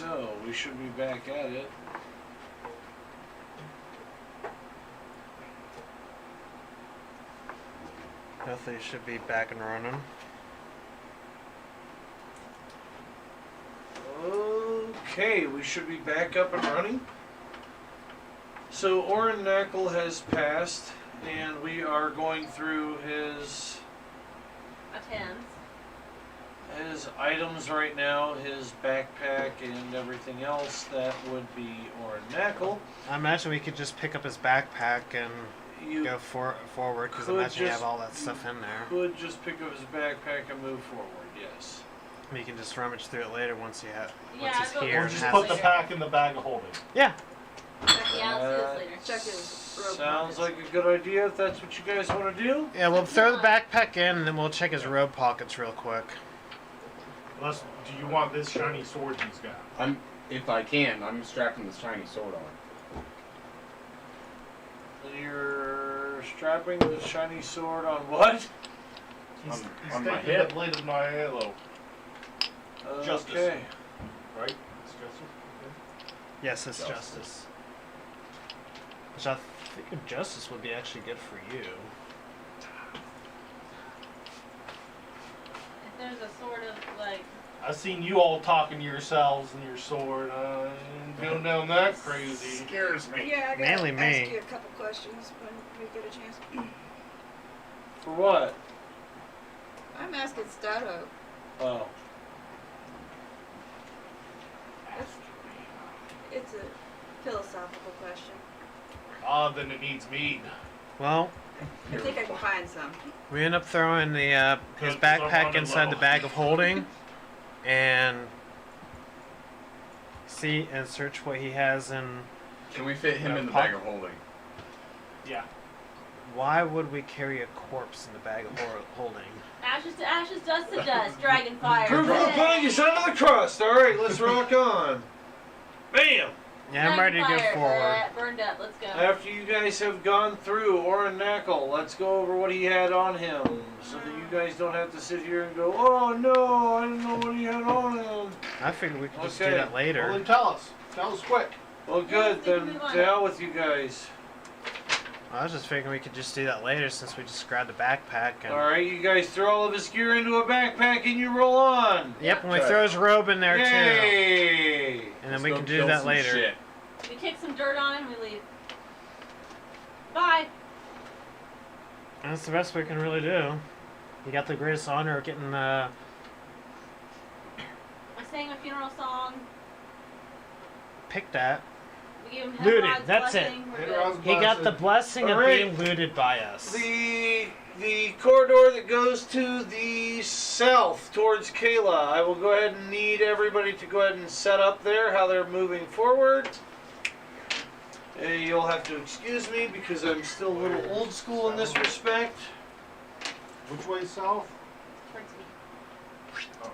so. We should be back at it. Hopefully it should be back and running. Okay, we should be back up and running. So Oren Knackle has passed, and we are going through his items right now, his backpack and everything else. That would be Oren Knackle. I imagine we could just pick up his backpack and go forward, because I imagine you have all that stuff in there. Could just pick up his backpack and move forward, yes. We can just rummage through it later once he's but here. we'll Or just put the pack in the bag of holding. Yeah. Yeah, I'll see this later. Check his robe Sounds pockets. like a good idea if that's what you guys want to do. Yeah, we'll throw the backpack in, and then we'll check his robe pockets real quick. Unless, do you want this shiny sword he's got? If I can, I'm strapping this shiny sword on. You're strapping the shiny sword on what? He's on my taking hip. the blade of my halo. Justice. Okay. Right? It's justice? Okay. Yes, it's justice. Which I think justice would be actually good for you. If there's a sort of like. I've seen you all talking to yourselves and your sword. Going down that crazy. Scares me. Yeah, I gotta Mainly ask me. you a couple questions when we get a chance. For what? I'm asking Stato. Oh. It's a philosophical question. Then it needs mead. Well, I think I can find some. we end up throwing the his Because I'm backpack running inside low. the bag of holding, and see and search what he has in. Can we fit him Yeah, in the pop- bag of holding? Yeah. Why would we carry a corpse in the bag of holding? Ashes to ashes, dust to dust, dragon fire. Proof of the pudding is under the crust. All right, let's rock on. Bam! Yeah, I'm ready to go Dragon fire, forward. Burned up, let's go. After you guys have gone through Oren Knackle, let's go over what he had on him, so that you guys don't have to sit here and go, oh no, I didn't know what he had on him. I figured we could just do Okay. that Well, later. then tell us. Tell us quick. Well, good, we can then move on. to hell with you guys. I was just figuring we could just do that later since we just grabbed the backpack. And, All right, you guys throw all of his gear into a backpack and you roll on. Yep, and we Okay. throw his robe in there too. Yay! And then Let's we go can do kill that some later. shit. We kick some dirt on him, we leave. Bye. That's the best we can really do. You got the greatest honor of getting I sang a funeral song. picked at. We gave him Looted, Herod's that's it. blessing. We're good. Herod's He got the blessing of All right. being looted by us. The corridor that goes to the south towards Kayla, I will go ahead and need everybody to go ahead and set up there how they're moving forward. You'll have to excuse me because I'm still a little old school in this respect. Which way south? Towards me. Oh.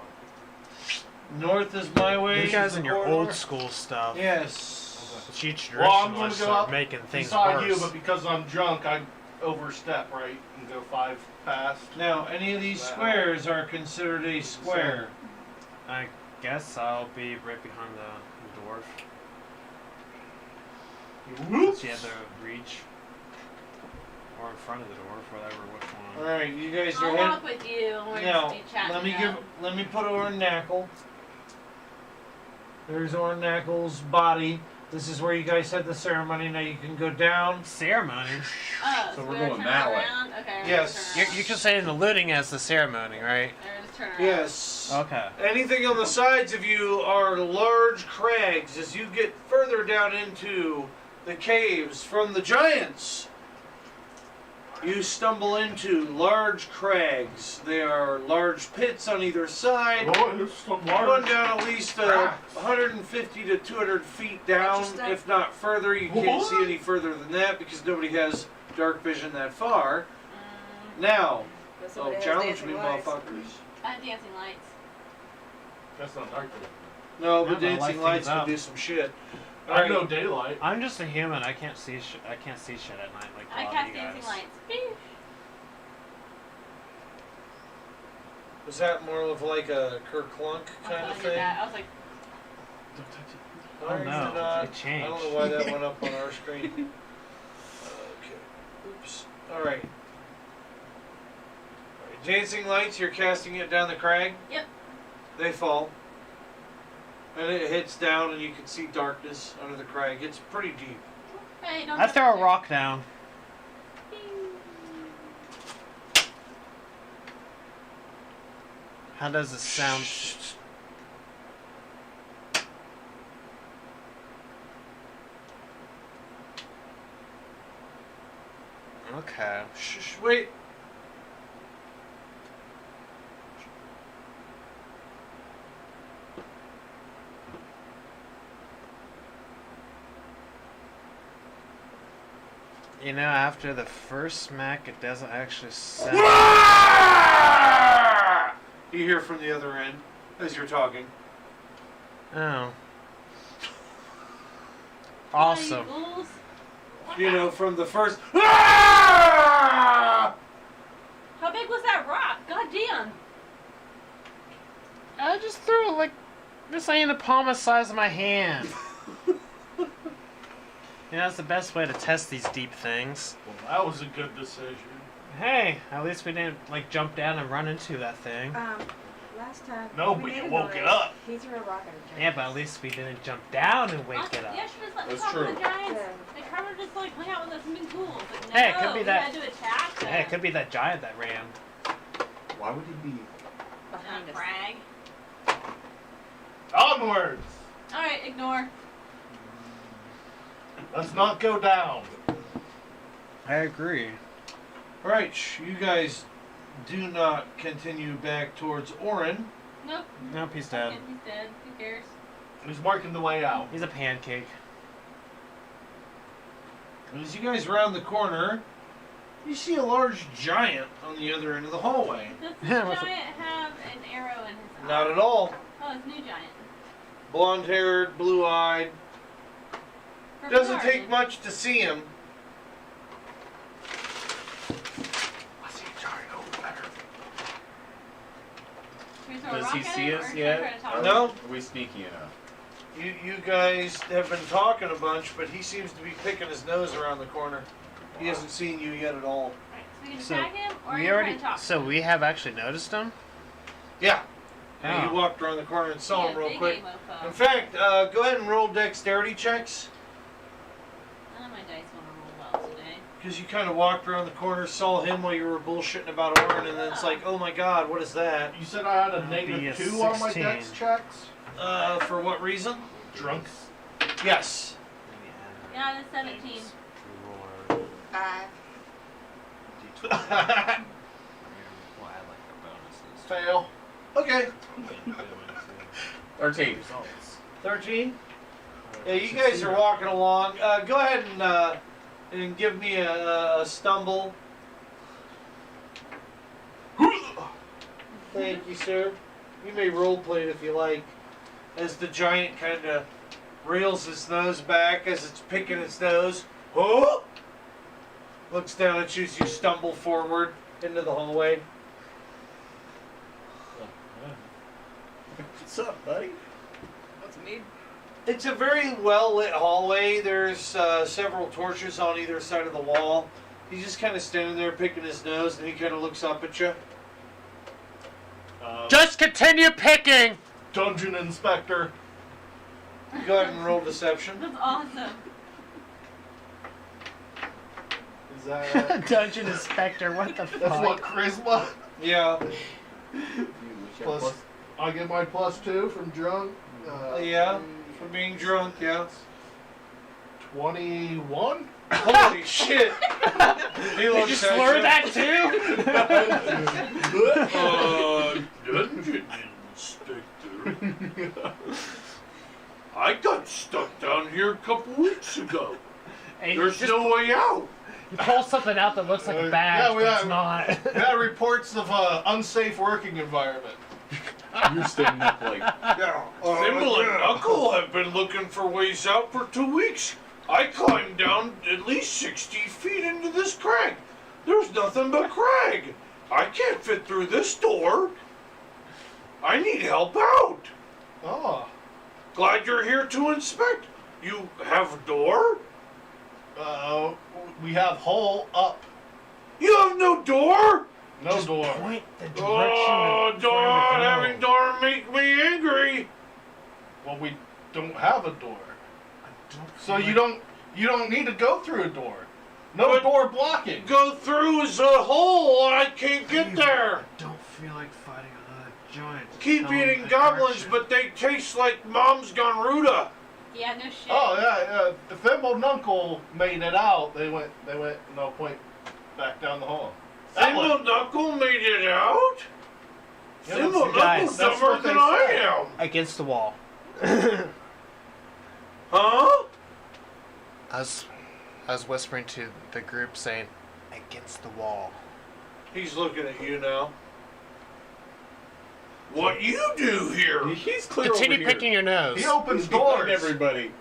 North is my way. You guys the and your corridor. old school stuff. Yes. Which each Well, I'm direction gonna was go up making things beside worse. you, but because I'm drunk, I overstep, right? And go 5 past. Now, any of these squares are considered a square. I guess I'll be right behind the dwarf. Whoops. Since you have the reach. Or in front of the dwarf, whatever, which All one. right, you guys are I'll heading. walk with you. We're Now, just chatting. let me put Oren Knackle. There's Oren Knackle's body. This is where you guys had the ceremony. Now you can go down. Ceremony? Oh, So we're gonna going turn that way. around? Okay. we're Yes. gonna turn You can say the looting as the ceremony, right? around. Or just turn around. Yes. Okay. Anything on the sides of you are large crags. As you get further down into the caves from the giants, you stumble into large crags. They are large pits on either side. Oh, there's some Run large. down at least 150 to 200 feet down, Interesting. if not further. You can't What? see any further than that because nobody has dark vision that far. Now, But somebody has challenge dancing me, lights. motherfuckers. I have dancing lights. That's not dark. No, Yeah, but but I dancing light lights things can up. do some shit. I know daylight. I'm just a human. I can't see. I can't see shit at night like a I lot cast of you dancing guys. lights. Beep. Was that more of like a Kerklunk I kind of did thing? that. I was like, Don't touch Why no, is it not? it changed. I don't know why that went up on our screen. Okay. Oops. Alright. Dancing lights, you're casting it down the crag? Yep. They fall. And it hits down and you can see darkness under the crag. It's pretty deep. Hey, don't I touch throw a it. rock down. How does it sound? Okay. Shh, wait. You know, after the first smack, it doesn't actually sound. You hear from the other end as you're talking. Oh. Awesome. Eagles. You know, from the first. Ah! How big was that rock? God damn. I just threw it like this ain't the palm the size of my hand. You know, that's the best way to test these deep things. Well, that was a good decision. Hey, at least we didn't like jump down and run into that thing. Last time. No, we but you made a woke it noise, up. He threw a rock at a Yeah, but at least we didn't jump down and wake it up. Yeah, should just let me That's talk to true. the giants. Yeah. They probably just like hung out with us and been cool. It's like, no, Hey, it could be we that- had to attack them. Hey, it could be that giant that ran. Why would he be? behind us. Brag. Onwards! Alright, ignore. Let's not go down. I agree. Alright, you guys do not continue back towards Orin. Nope. Nope, he's dead. Okay, he's dead. Who cares? He's marking the way out. He's a pancake. As you guys round the corner, you see a large giant on the other end of the hallway. Does this Yeah, giant what's it- have an arrow in his eye? Not at all. Oh, it's new giant. Blonde-haired, blue-eyed. Perfect Doesn't take origin. much to see him. I see a giant over there. Should we throw a Does rock he at see him, us or should we yet? try to talk Are to No. him? Are we sneaky enough? You guys have been talking a bunch, but he seems to be picking his nose around the corner. He hasn't seen you yet at all. Alright, so we can So, attack him, or we you already. try to talk So to him? we have actually noticed him. Yeah. Oh. You walked around the corner and saw Yeah, him real big quick. mofo. In fact, go ahead and roll dexterity checks. None of my dice want to roll well today. Because you kind of walked around the corner, saw him while you were bullshitting about Orin, and then it's like, oh my god, what is that? You said I had a That'd be a -2 on my 16. dex checks? For what reason? Drunk. Yes. Yeah, it's 17. 5. Fail. Okay. 13. 13? Yeah, you guys are walking along. Go ahead and give me a stumble. Thank you, sir. You may roleplay it if you like. As the giant kind of reels its nose back as it's picking its nose. Oh! Looks down at you as you stumble forward into the hallway. What's up, buddy? What's me? It's a very well lit hallway. There's several torches on either side of the wall. He's just kind of standing there picking his nose, and he kind of looks up at you. Just continue picking. Dungeon Inspector. Go ahead and roll deception. That's awesome. Is that... Dungeon inspector. What the That's what, fuck? charisma? Yeah, Plus, I get my +2 from drunk. yeah. For being drunk, yeah. 21? Holy shit! He Did looks you at slur you. that too? Dungeon Inspector. I got stuck down here a couple weeks ago. Hey, There's just no way out. pull something out that looks like a badge, yeah, we but it's have- not. Got reports of unsafe working environment. You're standing up like, Yeah. Thimble and Knuckle have been looking for ways out for 2 weeks. I climbed down at least 60 feet into this crag. There's nothing but crag. I can't fit through this door. I need help out. Oh. Glad you're here to inspect. You have a door? We have hole up. You have no door? No door. Point the direction. Oh, for door! him to go. Having door make me angry. Well, we don't have a door. Don't So feel you don't need to go through a door. No But- door blocking. Go through is a hole. I can't get there. I don't feel like fighting another giant. Keep Tell him eating the goblins, direction. but they taste like Mom's Garuda. Yeah, no shit. Oh yeah. The Thimble and Uncle made it out. They went. No point. Back down the hall. That way. Thimble Knuckle made it out? Yeah, Thimble that's- guys, Knuckle's that's dumber what they than I said. am. Against the wall. Huh? I was whispering to the group saying, against the wall. He's looking at you now. What you do here? He's clear Continue over picking your nose. He opens He's behind doors. everybody.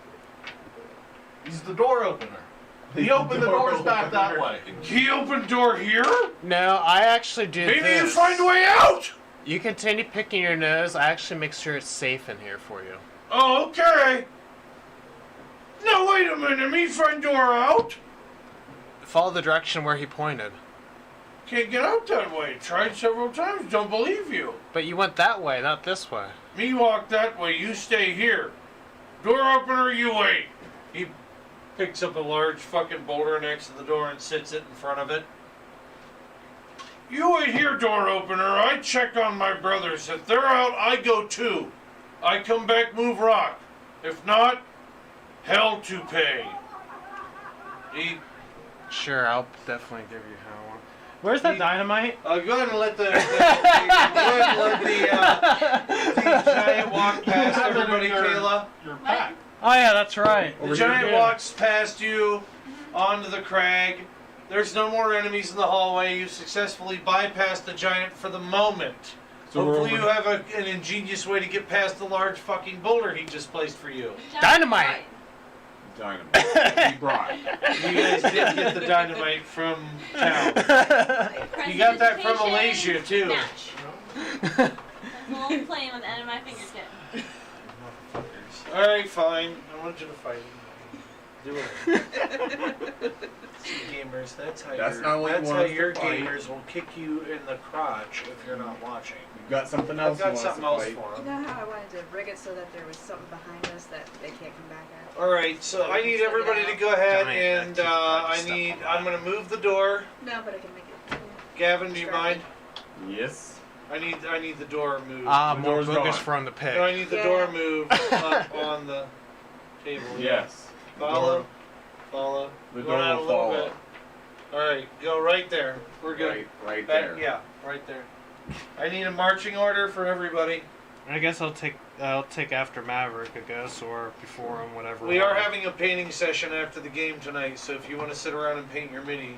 He's the door opener. He He's opened the the door doors back that opener. way. He opened door here? No, I actually do Maybe this. you find a way out. You continue picking your nose. I actually make sure it's safe in here for you. Oh, okay. No, wait a minute. Me find door out? Follow the direction where he pointed. Can't get out that way. Tried several times. Don't believe you. But you went that way, not this way. Me walk that way. You stay here. Door opener, you wait. He picks up a large fucking boulder next to the door and sits it in front of it. You wait here, door opener. I check on my brothers. If they're out, I go too. I come back, move rock. If not, hell to pay. He, Sure, I'll definitely give you how one. Where's that dynamite? go ahead and let the giant walk past everybody, Kayla. Your pack. Oh yeah, that's right. The giant walks past you onto the crag. There's no more enemies in the hallway. You successfully bypassed the giant for the moment. So we're Hopefully over- you have an ingenious way to get past the large fucking boulder he just placed for you. Dynamite! Dynamite. He brought. You guys did get the dynamite from town. Press You got that from vegetation, Malaysia, too. Snatch. Long flame on the end of my fingertip. Alright, fine. I want you to fight. Do it. See, gamers, that's how That's not what you want us to your fight. gamers will kick you in the crotch if you're not watching. You've got something I've else. got you something want else us to for You them. know how I wanted to rig it so that there was something behind us that they can't come back at? Alright, so I need everybody to go ahead Giant and active I'm gonna move the door. No, but I can make it. Gavin, do you mind? fight? Yes. I need the door moved. The More door's boogers gone. from the No, I pig. need the Yeah. door moved up on the table. Yes. The Follow. door- Follow. The Go door out a will little fall. bit. Alright, go right there. We're good. Right Back- there. yeah, right there. I need a marching order for everybody. I guess I'll take after Maverick, I guess, or before him, whatever. We are order. having a painting session after the game tonight, so if you want to sit around and paint your mini,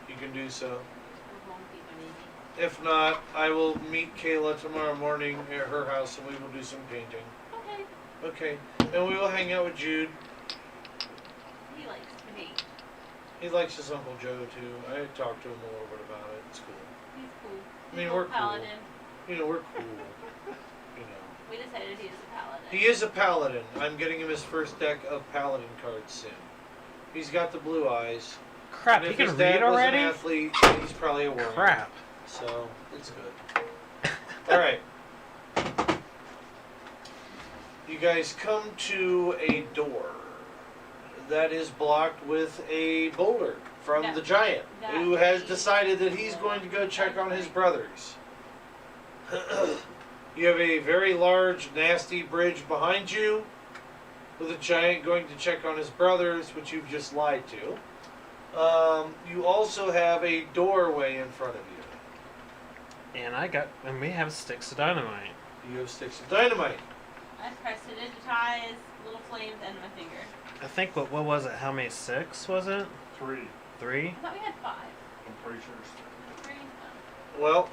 you can do so. If not, I will meet Kayla tomorrow morning at her house and we will do some painting. Okay. Okay. And we will hang out with Jude. He likes me. He likes his Uncle Joe too. I talked to him a little bit about it. It's cool. He's cool. I mean, He's a we're cool. paladin. You know, we're cool. You know. We decided he is a paladin. He is a paladin. I'm getting him his first deck of paladin cards soon. He's got the blue eyes. Crap, And he if can his dad read was already? an athlete, he's probably a warrior. Crap. So it's good. All right. You guys come to a door that is blocked with a boulder from That- the giant, that- who has decided that he's going to go check on his brothers. You have a very large, nasty bridge behind you, with a giant going to check on his brothers, which you've just lied to. You also have a doorway in front of you. And we have sticks of dynamite. You have sticks of dynamite. I prestidigitize little flames and my finger. I think, what was it? How many? 6, was it? 3. 3? I thought we had 5. I'm pretty sure it's 3. 3? Well,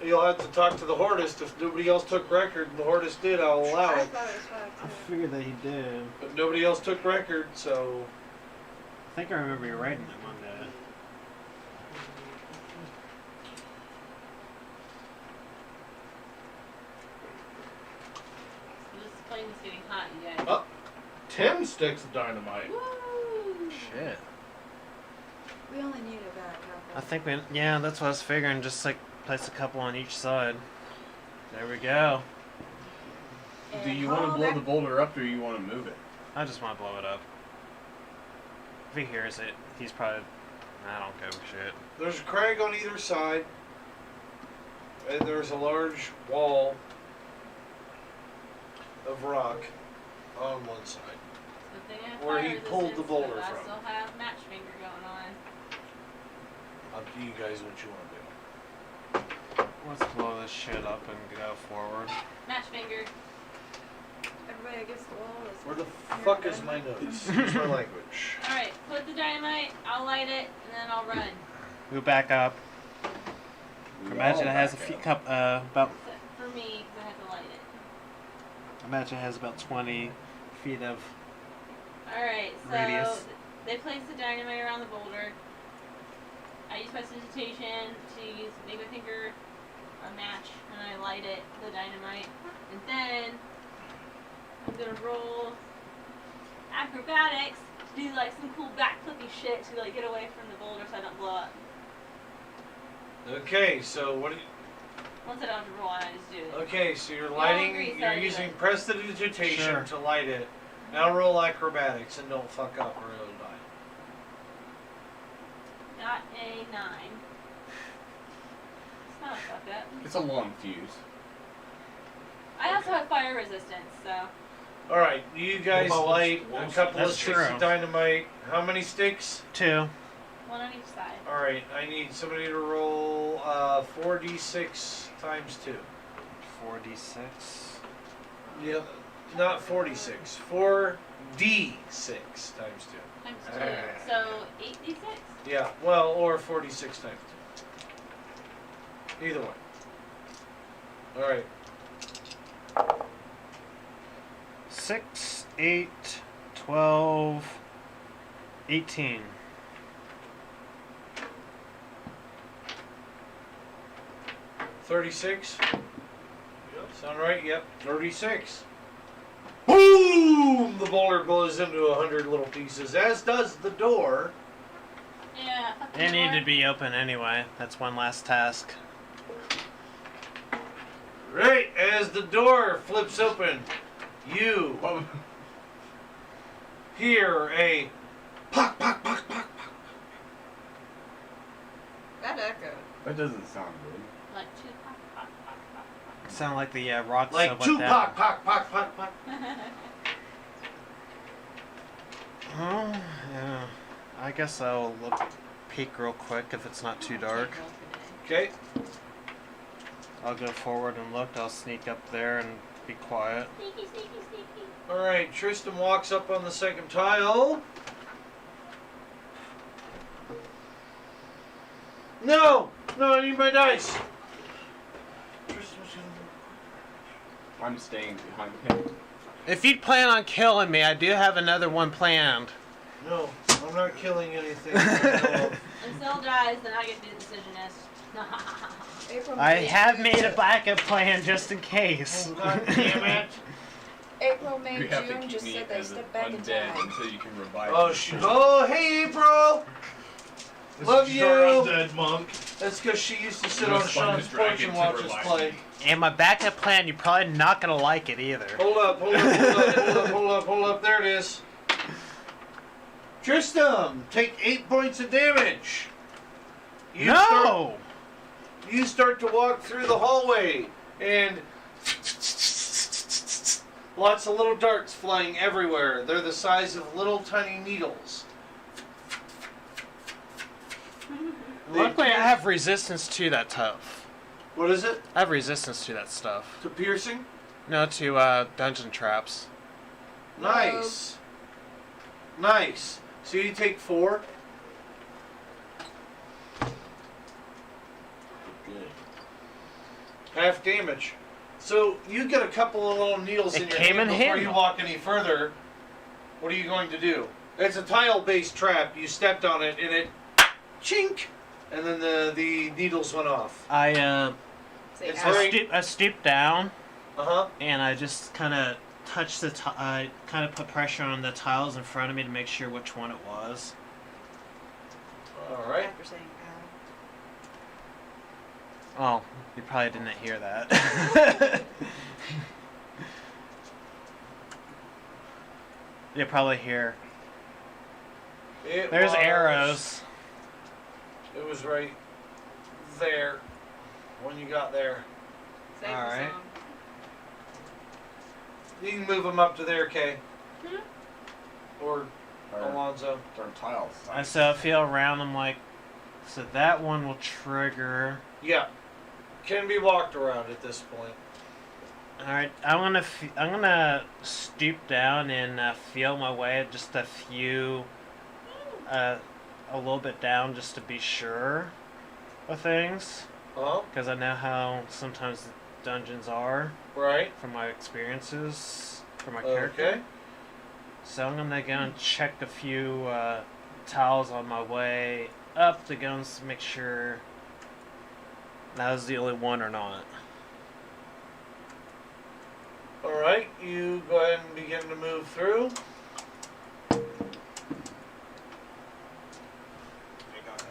you'll have to talk to the Hordist. If nobody else took record and the Hordist did, I'll allow I it. thought it was 5 I too. figured that he did. But nobody else took record, so... I think I remember you writing it one day. This flame is getting hot, you 10 sticks of dynamite. Woo! Shit. We only need about a I couple. think yeah, that's what I was figuring. Just like place a couple on each side. There we go. Do And you want to haul blow that- the boulder up or you want to move it? I just want to blow it up. If he hears it, he's probably. I don't give a shit. There's a crag on either side, and there's a large wall of rock on one side. Good thing I have Where fire he pulled the resistance, boulder but from. I still have match finger going on. Up to you guys what you want to do. Let's blow this shit up and go forward. Match finger. Everybody against the wall. Is Where the here fuck done. is my notes? Use my language. Alright, put the dynamite, I'll light it, and then I'll run. Move back up. We Imagine all it has a back few up. about. Except for me, because I have to light it. Imagine it has about 20 feet of. Alright, so Radius. they place the dynamite around the boulder. I use my sensitization to make my finger a match, and I light it, the dynamite. And then I'm gonna roll acrobatics to do like some cool backflippy shit to like get away from the boulder so I don't blow up. Okay, so what do you... Once I don't have to roll on, I just do it. Okay, so you're all lighting, agree, so you're I do using it. prestidigitation Sure. to light it. Now roll acrobatics and don't fuck up or it'll die. Got a 9. It's not a fuck up. It's a long fuse. I also have fire resistance, so Alright, you guys What about light a what's- couple of that's sticks true. of dynamite. How many sticks? 2. one on each side. Alright, I need somebody to roll 4d6 times 2. 4d6. Yep. Not 46. 4d6 times 2. Times 2. So 8d6? Yeah, well, or 46 times 2. Either way. Alright. 6, 8, 12, 18. $36? Sound right? Yep. 36. Boom! The boulder blows into 100 little pieces, as does the door. Yeah. fuck the It needed door. to be open anyway. That's one last task. Right as the door flips open, you Well, hear a pock, pock, pock, pock, pock. That echoed. that doesn't sound good. Like 2 pop, pop, pop, pop, Sound like the rocks Like of two what pock, pock, pock, pock, pock. pop. Oh, yeah. I guess I'll look, peek real quick if it's not too dark. Okay. I'll go forward and look. I'll sneak up there and be quiet. Sneaky, sneaky, sneaky. Alright, Tristan walks up on the second tile. No! No, I need my dice. Tristan's gonna... I'm staying behind him. If you'd plan on killing me, I do have another one planned. No, I'm not killing anything. No. If Zell dies, then I get to do the decision as. April I May, have made a backup plan just in case. Oh, God damn it. April, May, You have to June keep just me said they as an stepped back in undead time. until you can revive Oh, me. oh, hey, April! This Love is you. your undead monk. That's because she used to sit You'll on spawn Sean's the porch dragon and to watch us revive play. me. And my backup plan, you're probably not gonna like it either. Hold up, hold up, hold up, hold up, hold up, hold up. There it is. Tristan, take 8 points of damage. No! You start to walk through the hallway, and lots of little darts flying everywhere. They're the size of little tiny needles. Luckily, I have resistance to that stuff. What is it? I have resistance to that stuff. To piercing? No, to dungeon traps. Nice. Nice. So you take 4. Good. Half damage. So you get a couple of little needles It in your came hand in before handy. you walk any further. What are you going to do? It's a tile-based trap. You stepped on it and it chink, and then the needles went off. Say It's ow. very- I stooped down Uh huh. and I just kind of touch the kind of put pressure on the tiles in front of me to make sure which one it was. All right. After saying Oh, you probably didn't hear that. You probably hear. There's arrows. It was right there when you got there. Save the Alright. song. You can move them up to there, Kay. Or Or Alonzo. turn tiles. And so I feel around. I'm like, so that one will trigger. Yeah. Can be walked around at this point. All right, I'm gonna stoop down and feel my way just a few, a little bit down just to be sure of things, Oh, because I know how sometimes the dungeons are right. from my experiences for my character. Okay. So I'm gonna go and check a few tiles on my way up to go and make sure that was the only one or not. All right. You go ahead and begin to move through.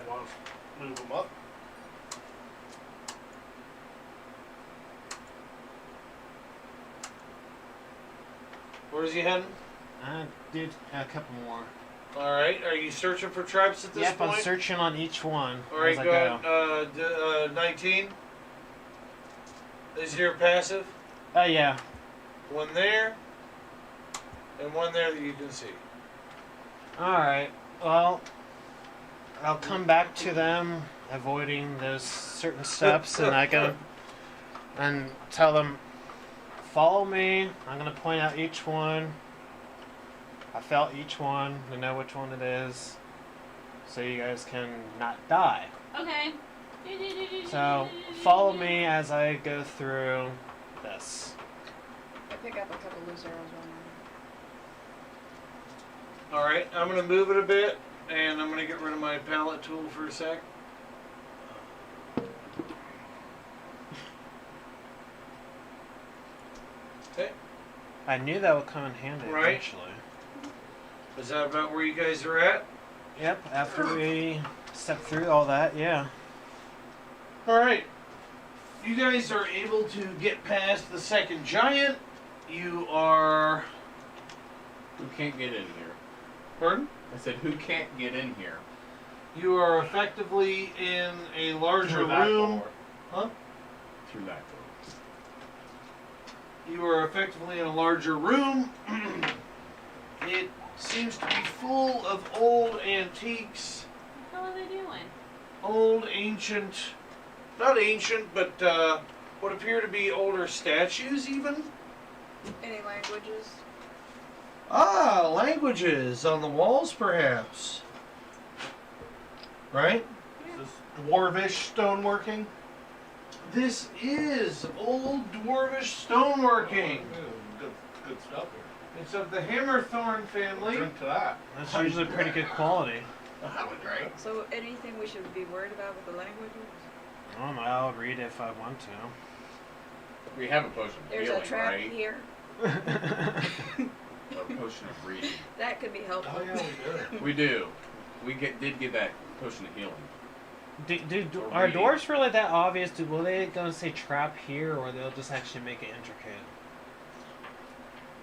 Want to move them up? Where's he heading? I did a couple more. All right. Are you searching for traps at this Yep, point? I'm searching on each one All right. as I Go go. ahead. 19. Is your passive? Oh yeah. One there. And one there that you can see. Alright, well, I'll come back to them, avoiding those certain steps, and I go and tell them, follow me. I'm going to point out each one. I felt each one to know which one it is, so you guys can not die. Okay. So, follow me as I go through this. I pick up a couple loose arrows while I'm All right. I'm going to move it a bit, and I'm going to get rid of my palette tool for a sec. Okay. I knew that would come in handy Right. eventually. Is that about where you guys are at? Yep, after we step through all that, yeah. All right. You guys are able to get past the second giant. You are. Who can't get in here? Pardon? I said, who can't get in here? You are effectively in a larger Through that room. door. Huh? Through that door. You are effectively in a larger room. It seems to be full of old antiques, What the hell are they doing? old ancient, not ancient, but what appear to be older statues even. Any languages? Ah, languages on the walls perhaps. Right? Is this dwarvish stoneworking? This is old dwarvish stoneworking. Good stuff here. It's of the Hammerthorn family. Drink to that. That's usually pretty good quality. That was great. So anything we should be worried about with the languages? I'll read it if I want to. We have a potion of There's healing, a trap right? here. A potion of reading. That could be helpful. Oh yeah, we do. We do. We did get that potion of healing. Are reading. doors really that obvious? Will they gonna say trap here, or they'll just actually make it intricate?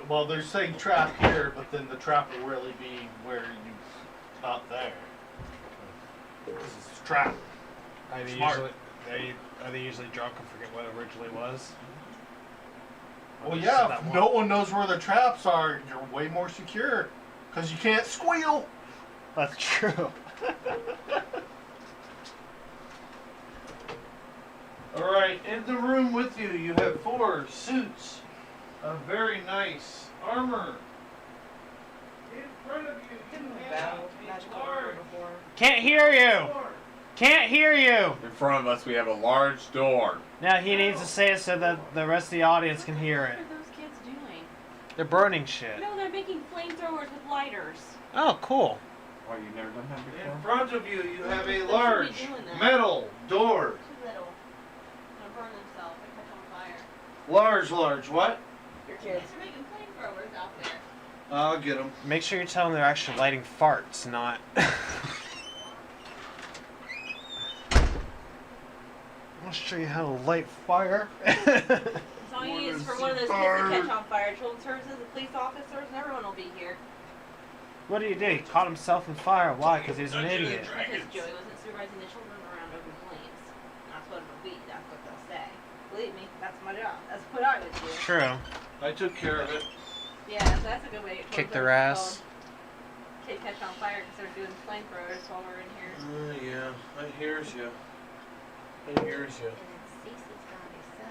Well, they're saying trap here, but then the trap will really be where you not there. This is trap. Are they Smart. usually drunk and forget what it originally was? Or Well, just yeah. that If one? no one knows where the traps are, you're way more secure, because you can't squeal. That's true. All right, in the room with you, you have 4 suits of very nice armor. In front of you, you have Battle a magical armor large before. Can't hear you. door. Can't hear you. In front of us, we have a large door. Now he needs to say it so that the rest of the audience can hear What it. are those kids doing? They're burning shit. No, they're making flamethrowers with lighters. Oh, cool. Why, you've never done that In before? front of you, you have a They should be large doing that. metal door. Too little. They're gonna burn themselves. They catch on fire. Large, what? Your Kids kids. are making flamethrowers out there. I'll get them. Make sure you tell them they're actually lighting farts, not. I'll show you how to light fire. It's all you need is for one of those kids to catch on fire. Children's services, the police officers, and everyone will be here. What did he do? He caught himself in fire. Why? Because he's an idiot. Because Joey wasn't supervising the children around open flames. That's what it'll be. That's what they'll say. Believe me, that's my job. That's what I would do. True. I took care of it. Yeah, so that's a good way to get Kick children their ass. Kids catch on fire because they're doing flamethrowers while we're in here. Yeah, I hears you. I hears you. And then Cece's gonna be so.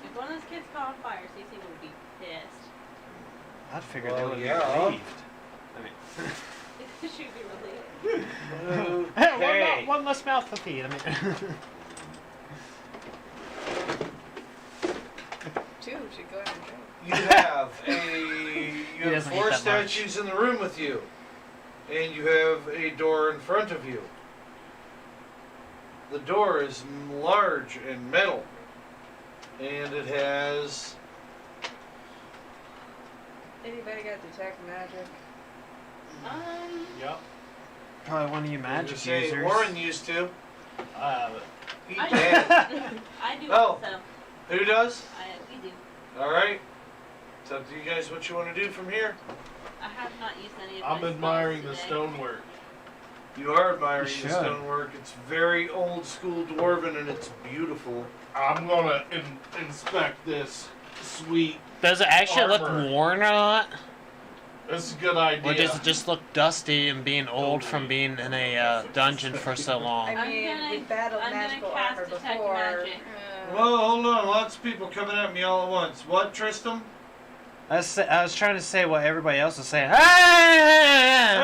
If one of those kids caught on fire, Cece would be pissed. I figured Well, they would yeah. be relieved. I mean, She'd be relieved. Okay. one less mouth to feed. I mean, Two should go ahead and drink. You have doesn't eat four that much. statues in the room with you, and you have a door in front of you. The door is large and metal, and it has. Anybody got detect magic? Yep. probably one of you I was magic gonna say, users. Warren used to. I have it. He I did. I do Oh. also. Who does? We do. All right. It's up to you guys what you want to do from here. I have not used any of my I'm spells admiring the today. stonework. You are admiring You the should. stonework. It's very old school dwarven and it's beautiful. I'm gonna inspect this sweet. Does it actually look Armor. worn or not? That's a good idea. Or does it just look dusty and being old from being in a dungeon for so long? I mean, we battled I'm gonna magical cast armor detect before. magic. Whoa, hold on. Lots of people coming at me all at once. What, Tristram? I was trying to say what everybody else is saying. Hey!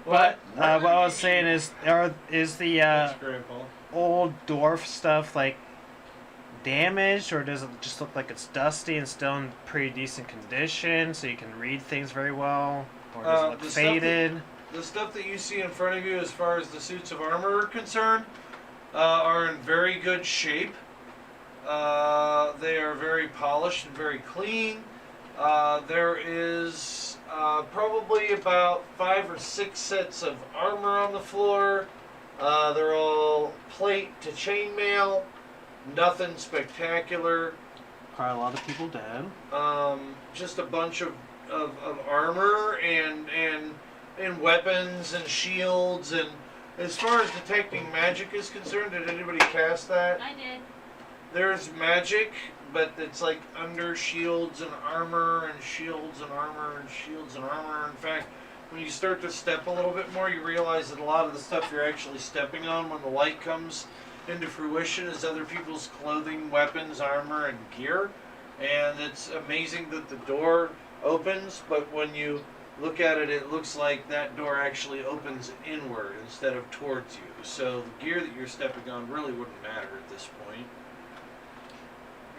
What? What I was saying is the That's Grandpa. old dwarf stuff like damaged, or does it just look like it's dusty and still in pretty decent condition, so you can read things very well, or does it look the stuff that- faded? The stuff that you see in front of you, as far as the suits of armor are concerned, are in very good shape. They are very polished and very clean. There is probably about 5 or 6 sets of armor on the floor. They're all plate to chainmail. Nothing spectacular. Probably a lot of people dead. Just a bunch of armor and weapons and shields. And as far as detecting magic is concerned, did anybody cast that? I did. There's magic, but it's like under shields and armor and shields and armor and shields and armor. In fact, when you start to step a little bit more, you realize that a lot of the stuff you're actually stepping on when the light comes into fruition is other people's clothing, weapons, armor, and gear. And it's amazing that the door opens, but when you look at it, it looks like that door actually opens inward instead of towards you. So the gear that you're stepping on really wouldn't matter at this point.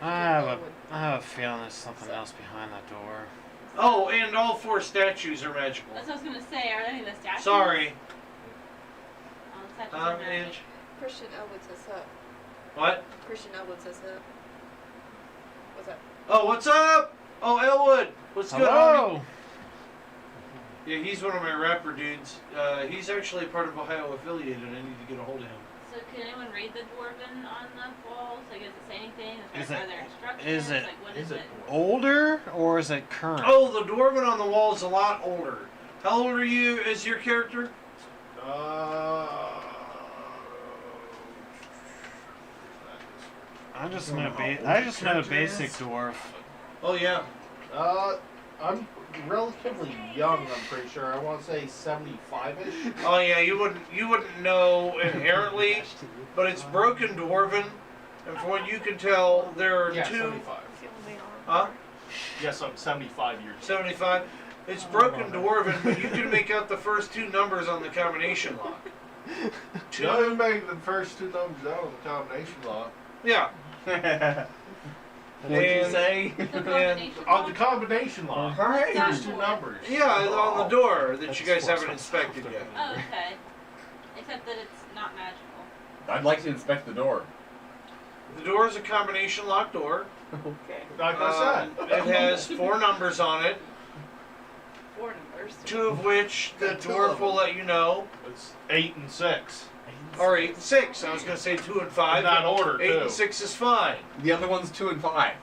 I have a feeling there's something else behind that door. Oh, and all 4 statues are magical. That's what I was gonna say. Are any of the statues? Sorry. Oh, the statues are magic. Ange? Christian Elwood says up. What? Christian Elwood says up. What's up? Oh, what's up? Oh, Elwood. What's good, homie? Hello! Yeah, he's one of my rapper dudes. He's actually part of Ohio Affiliated. I need to get a hold of him. So can anyone read the dwarven on the walls? Like, does it say anything? Is Are it- there instructions? is it- Like, what is is it- it? Older, or is it current? Oh, the dwarven on the wall is a lot older. How old are you as your character? I just know basic dwarf. Oh, yeah. I'm relatively young. I'm pretty sure. I want to say 75ish. Oh, yeah, you wouldn't know inherently, but it's broken dwarven. And from what you can tell, there are Yeah, 2... 75. Huh? Yes, I'm 75 years old. 75. It's broken dwarven, but you can make out the first 2 numbers on the combination lock. You don't make the first 2 numbers out on the combination lock. Yeah. What'd you say? The And combination On the lock? combination lock. Alright. That There's 2 door. numbers. yeah, on the door that you guys That's haven't inspected yet. Oh, okay. Except that it's not magical. I'd like to inspect the door. The door is a combination lock door. Okay. Like I said. It has 4 numbers on it, 4 numbers. 2 of which the dwarf will let you know. It's 8 and 6. Or 8 and 6. I was going to say 2 and 5. In that order, 8 too. and 6 is fine. The other one's 2 and 5.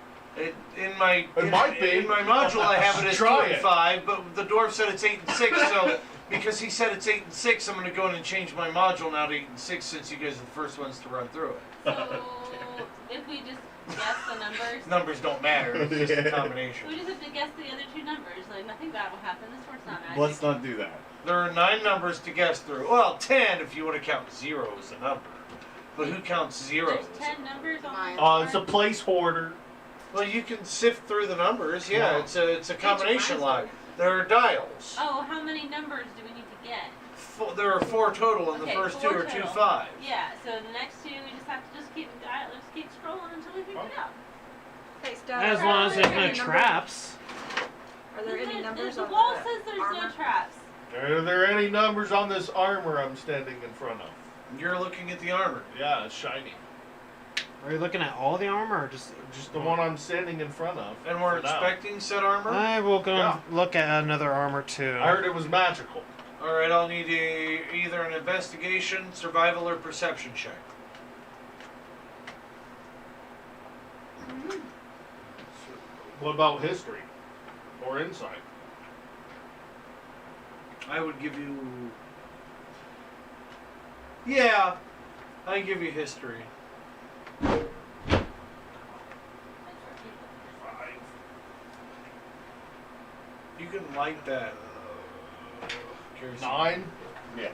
In my might be. in my module, I have it as 2 Try and it. 5, but the dwarf said it's 8 and 6. So because he said it's 8 and 6, I'm going to go in and change my module now to 8 and 6 since you guys are the first ones to run through it. So if we just guess the numbers, Numbers don't matter. It's just a we combination. just have to guess the other 2 numbers. Like nothing bad will happen. This work's not magic. Let's not do that. There are 9 numbers to guess through. Well, 10 if you want to count 0 as a number. But who counts 0? There's 10 numbers on Mine. the It's a placeholder. Well, you can sift through the numbers. Yeah, No. it's a combination lock. There are dials. Oh, how many numbers do we need to get? There are 4 total, and Okay, the first 2 4 are 2 total. 5. Yeah. So the next 2, we just have to just keep scrolling until we figure it out. Hey, Steph, As are long as there there's no any numbers- traps. Are there any numbers the on wall the says there's no armor? traps. Are there any numbers on this armor I'm standing in front of? You're looking at the armor. Yeah, it's shiny. Are you looking at all the armor or just Just the one I'm standing in front of. And we're for now. expecting said armor. I will go Yeah. look at another armor too. I heard it was magical. All right, I'll need either an investigation, survival, or perception check. What about history? Or insight? I would give you. Yeah, I give you history. 5. You can light that. Kerosene. 9. Yeah.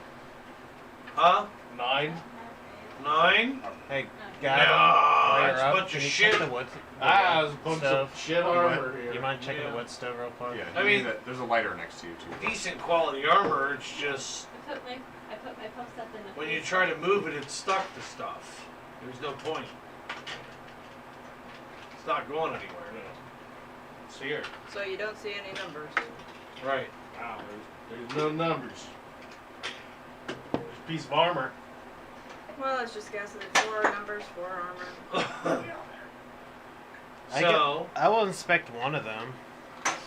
Huh? 9. 9? Hey, No, guy, that's a bunch of shit. The wood, Ah, there's a bunch stove. of shit armor You here. mind checking Yeah. the wood stove real quick? Yeah. I mean- there's a lighter next to you too. Decent quality armor. It's just I put my post up in the. when you try to move it, it's stuck to stuff. There's no point. It's not going anywhere. It's here. So you don't see any numbers. Right. Wow, there's no numbers. There's a piece of armor. Well, let's just guess it's 4 numbers, 4 armor. So, I will inspect one of them.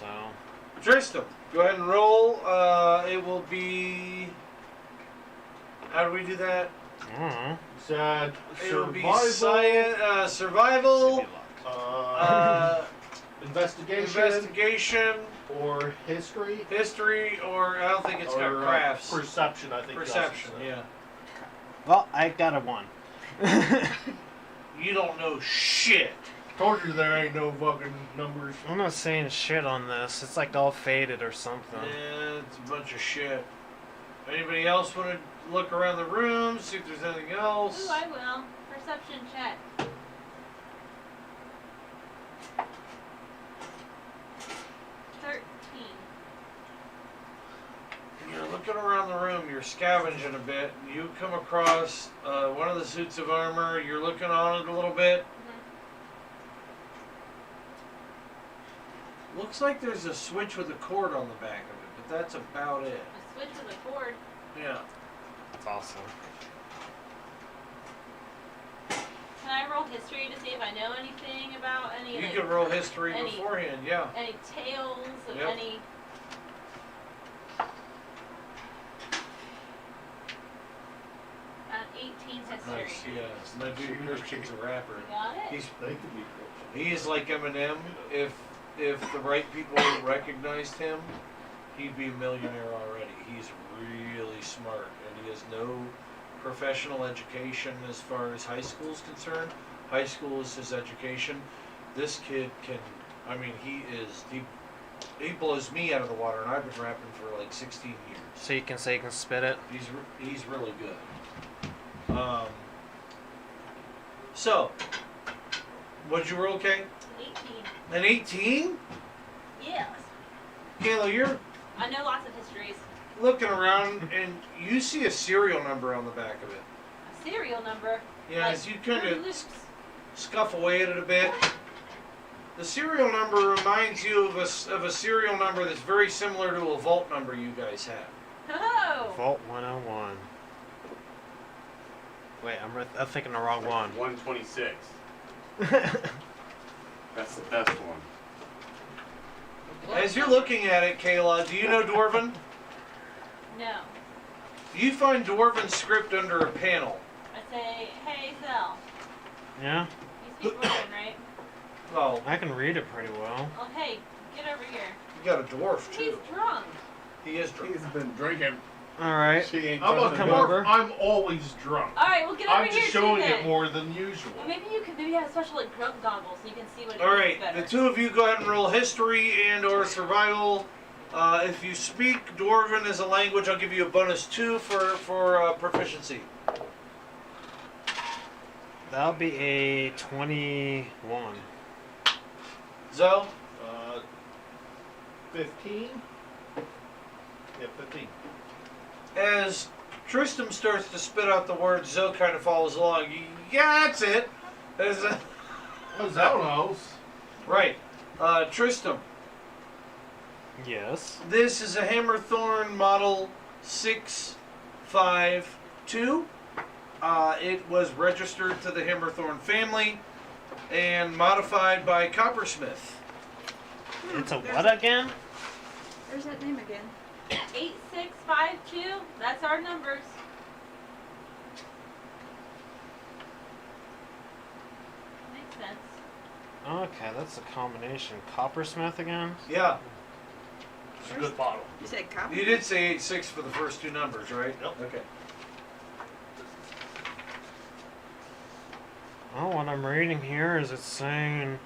So Tristan, go ahead and roll. It will be. How do we do that? I don't know. You said It will be survival, survival, investigation, investigation, or history, history, or I don't think it's got or crafts. perception. I think. Perception, Justin said. yeah. Well, I got a 1. You don't know shit. Told you there ain't no fucking numbers. I'm not saying shit on this. It's like all faded or something. Yeah, it's a bunch of shit. Anybody else want to look around the room, see if there's anything else? Ooh, I will. Perception check. 13. You're looking around the room, you're scavenging a bit, and you come across one of the suits of armor, you're looking on it a little bit. Looks like there's a switch with a cord on the back of it, but that's about it. A switch with a cord. Yeah. That's awesome. Can I roll history to see if I know anything about any of You the, can roll history any- beforehand, yeah. any tales of Yep. any? An 18 history. Nice, yes. My dude Christian's a rapper. You got it? He's They could be cool. He is like Eminem. If the right people recognized him, he'd be a millionaire already. He's really smart, and he has no professional education as far as high school is concerned. High school is his education. This kid can, I mean, he blows me out of the water, and I've been rapping for like 16 years. So you can say you can spit it. He's really good. So, what'd you roll, Kay? 18. An 18? Yes. Kayla, you're I know lots of histories. looking around and you see a serial number on the back of it. A serial number. Yeah, like as you kind Fruit of Loops. scuff away at it a bit. The serial number reminds you of a serial number that's very similar to a vault number you guys have. Oh. Vault 101. Wait, I'm thinking the wrong one. 126. That's the best one. As you're looking at it, Kayla, do you know Dwarven? No. You find Dwarven script under a panel. I say, hey, Zell. Yeah, You speak Dwarven, right? Oh, I can read it pretty well. Well, hey, get over here. you got a dwarf He's too. drunk. He is drunk. He's been drinking. All right. She ain't I'm a trusting come him. dwarf. over. I'm always drunk. All right, well, get over I'm here just too, showing then. it more than usual. Well, maybe you could have special like drunk goggles so you can see what it All means right, better. the two of you go ahead and roll history and/or survival. If you speak Dwarven as a language, I'll give you a bonus 2 for proficiency. That'll be a 21. Zoe? 15? Yeah, 15. As Tristram starts to spit out the words, Zoe kind of follows along. Yeah, that's it. There's a, Well, Zell knows. right. Tristram, Yes. this is a Hammerthorn model 652. It was registered to the Hammerthorn family and modified by Coppersmith. It's a There's what again? There's that name again. 8652. That's our numbers. Makes sense. Okay, that's a combination. Coppersmith again? Yeah, It's a good bottle. You said copy? you did say 86 for the first two numbers, right? Yep. Okay. Oh, what I'm reading here is it's saying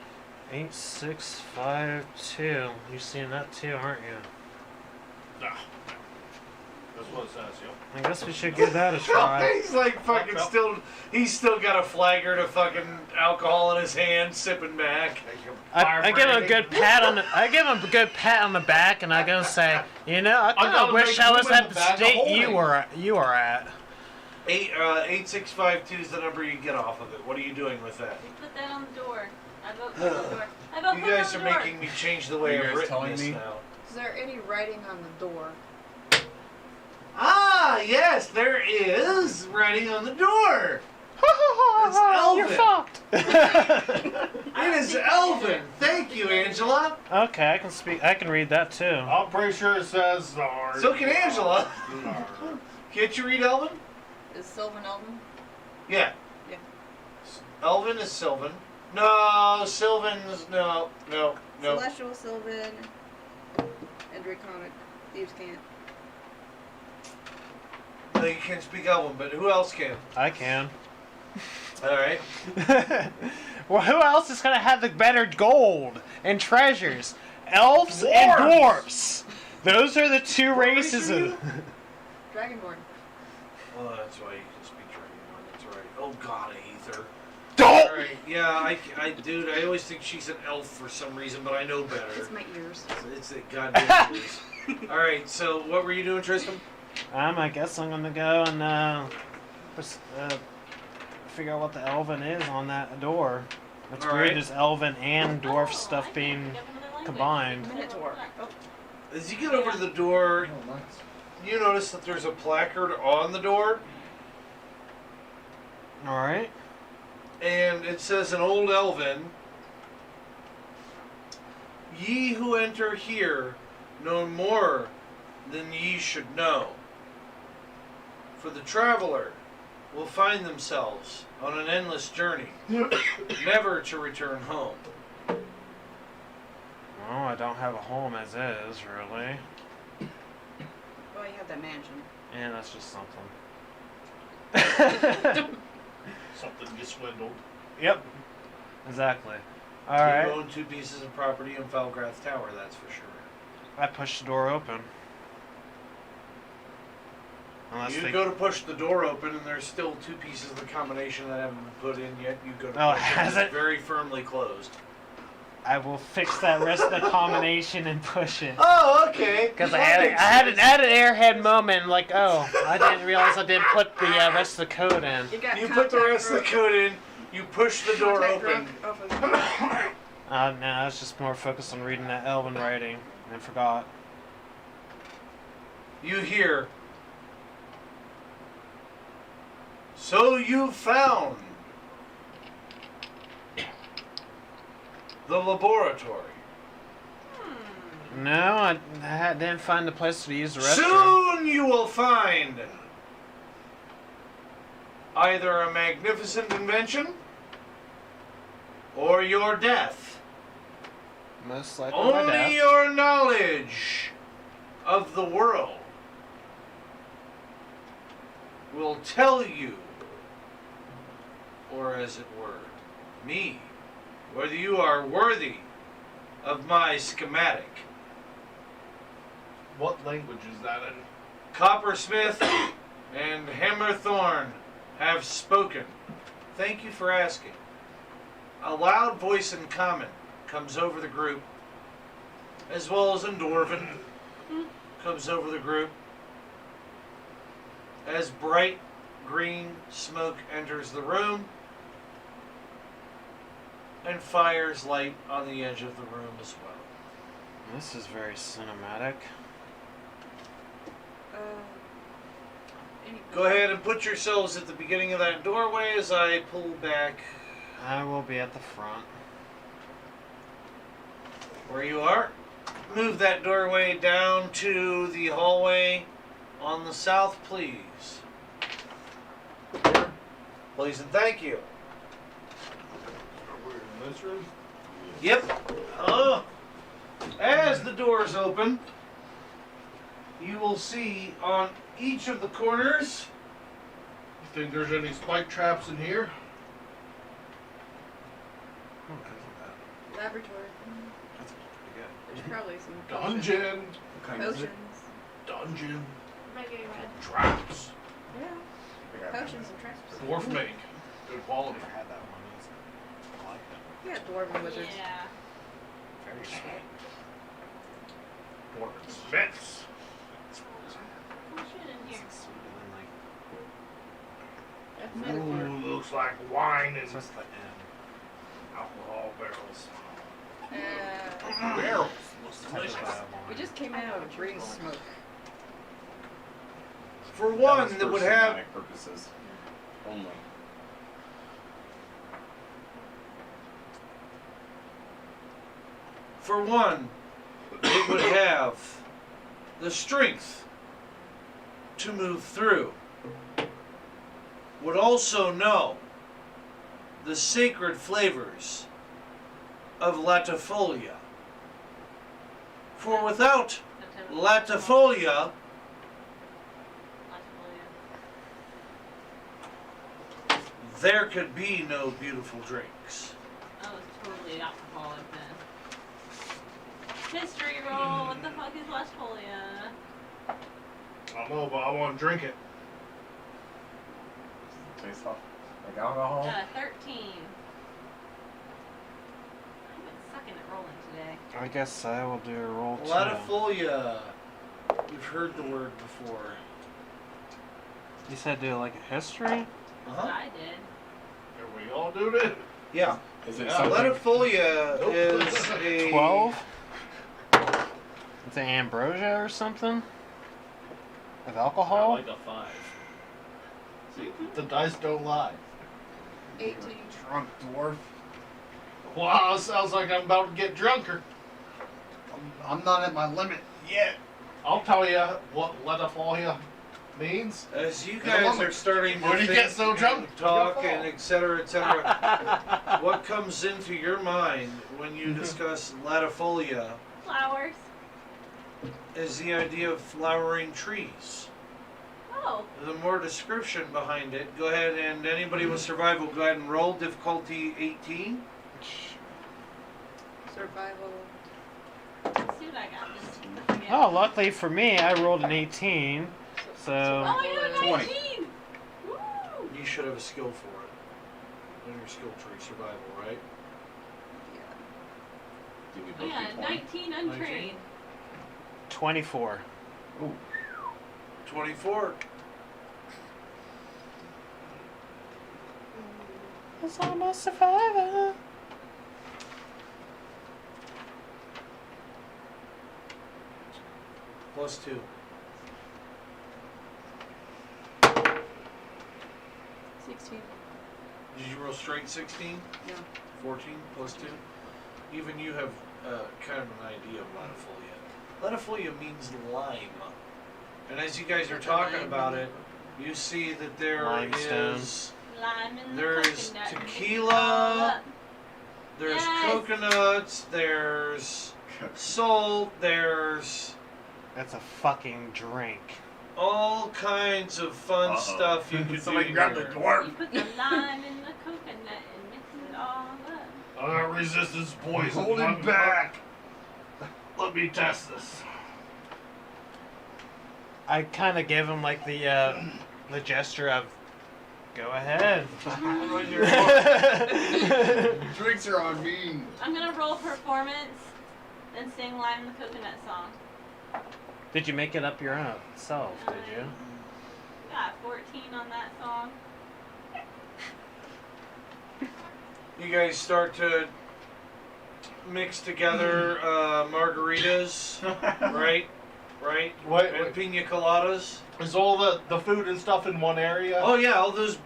8652. You seen that too, aren't you? Nah. That's what it says, yo. I guess we should give that a try. He's like fucking Yep. still. He's still got a flagger to fucking alcohol in his hand, sipping back. I give him a good pat on the. I give him a good pat on the back, and I go say, you know, I kind gotta of wish make I was room in at the the bag of state you holding. were at. 8652 is the number you get off of it. What are you doing with that? We put that on the door. I vote put it on the door. I vote You put it guys on are the door. making me change the way You I've guys written telling this me? now. Is there any writing on the door? Ah, yes, there is writing on the door. It's You're Elvin. fucked. It is Elvin. Thank you, Angela. Okay, I can speak. I can read that too. I'm pretty sure it says Zard. So can Angela. Zard. Can't you read Elvin? Is Sylvan Elven? Yeah. Yeah. Elvin is Sylvan. No, Sylvan's no. Celestial, Sylvan, and Draconic. Thieves can't. No, you can't speak Elven, but who else can? I can. All right. Well, who else is gonna have the better gold and treasures? Elves and dwarfs. Those are the two What race races are of. you? Dragonborn. Oh, that's why you can speak Dragonborn. That's right. Oh God, I hate her. Don't. All right. Yeah, dude, I always think she's an elf for some reason, but I know better. It's my ears. It's a goddamn voice. All right. So, what were you doing, Tristan? I guess I'm gonna go and figure out what the elven is on that door. It's All weird, right. there's elven and dwarf Oh, stuff I being picked up another language. combined. Minotaur. Oh, As you get over to the door, Oh, nice. you notice that there's a placard on the door, All right. and it says in Old Elven, "Ye who enter here know more than ye should know. For the traveler will find themselves on an endless journey, never to return home." Oh, I don't have a home as is, really. well, you have that mansion. And that's just something. Something gets swindled. Yep. Exactly. All You right. own 2 pieces of property in Falgrath Tower, that's for sure. I push the door open. Unless You they... go to push the door open, and there's still 2 pieces of the combination that haven't been put in yet. You go to Oh, push it, has it's it? very firmly closed. I will fix that rest of the combination and push it. Oh, okay. Because I had an airhead moment, like, oh, I didn't realize I didn't put the rest of the code in. You got You put the contact rest of the drug- code in. You push the door contact open. drug off of- No, I was just more focused on reading that elven writing and forgot. You hear. "So you found the laboratory. No, I didn't find the place to use the restroom. Soon you will find either a magnificent invention or your death. Most likely my Only death. your knowledge of the world will tell you, or as it were, me, whether you are worthy of my schematic. What language is that in? Coppersmith and Hammerthorn have spoken. Thank you for asking. A loud voice in common comes over the group, as well as in Dwarven comes over the group, as bright green smoke enters the room and fires light on the edge of the room as well. This is very cinematic. Go ahead and put yourselves at the beginning of that doorway as I pull back I will be at the front. where you are. Move that doorway down to the hallway on the south, please. Please and thank you. We're in this room? Yep. As the doors open, you will see on each of the corners. You think there's any spike traps in here? Laboratory. That's pretty good. There's probably some Dungeon! What kind is it? potions. Dungeon. Am I getting red? Traps. Yeah, I think I potions and traps. Dwarf make. Good I quality. never had that one. I like it. Yeah, dwarven wizards. Yeah. Very sweet. Dwarven smiths. Cool shit in here. It's sweet and That's metaphor. Ooh, looks like wine and then like, just the end. alcohol barrels. Uh, Barrels. Type of bad we wine. just came out of green smoke. For That one was that for would have cinematic purposes only. For one, it would have the strength to move through, would also know the sacred flavors of latifolia. For without latifolia, there could be no beautiful drinks. That was totally alcoholic then. History roll. What the fuck is Lastfolia? I don't know, but I want to drink it. Tastes like alcohol. 13. I've been sucking at rolling today. I guess I will do a roll too. Latifolia. We've heard the word before. You said do like a history? That's what I did. Are we all doing it? Yeah. Is it Yeah, something? Latifolia Nope. is a 12? It's an ambrosia or something? Of I alcohol? like a 5. See, the dice don't lie. 18. Drunk dwarf. Wow, sounds like I'm about to get drunker. I'm not at my limit yet. I'll tell you what latifolia means. As you guys are starting to When you think get so drunk, and talk you'll fall. and et cetera, what comes into your mind when you discuss latifolia Flowers. is the idea of flowering trees. Oh. The more description behind it, go ahead and anybody with survival, go ahead and roll difficulty 18. Survival. Let's see what I got. Just forget. Oh, luckily for me, I rolled an 18. So, Oh, I got a 20. 19! Woo! You should have a skill for it. In your skill tree, survival, right? Yeah. Did we Oh, both yeah, get 20? 19 untrained. 24. Ooh. 24. It's almost survivor. Plus 2. 16. Did you roll straight 16? No. 14 plus 2. even you have kind of an idea of latifolia. Latifolia means lime. And as you guys are talking about it, you see that there Limestone. is Lime in the there's coconut and mix it all tequila, up. there's Yes. coconuts, there's salt, there's That's a fucking drink. all kinds of fun stuff you could Somebody do grab the here. You dwarf. put the lime in the coconut and mix it all up. I got resistance poison. Hold him back. Let me test this. I kind of give him like the gesture of, go ahead. Drinks are on me. I'm gonna roll performance and sing Lime in the Coconut song. Did you make it up your own self? Did you? Got 14 on that song. You guys start to mix together margaritas, right? Right? Wait, And pina coladas. is all the food and stuff in one area? Oh yeah, all the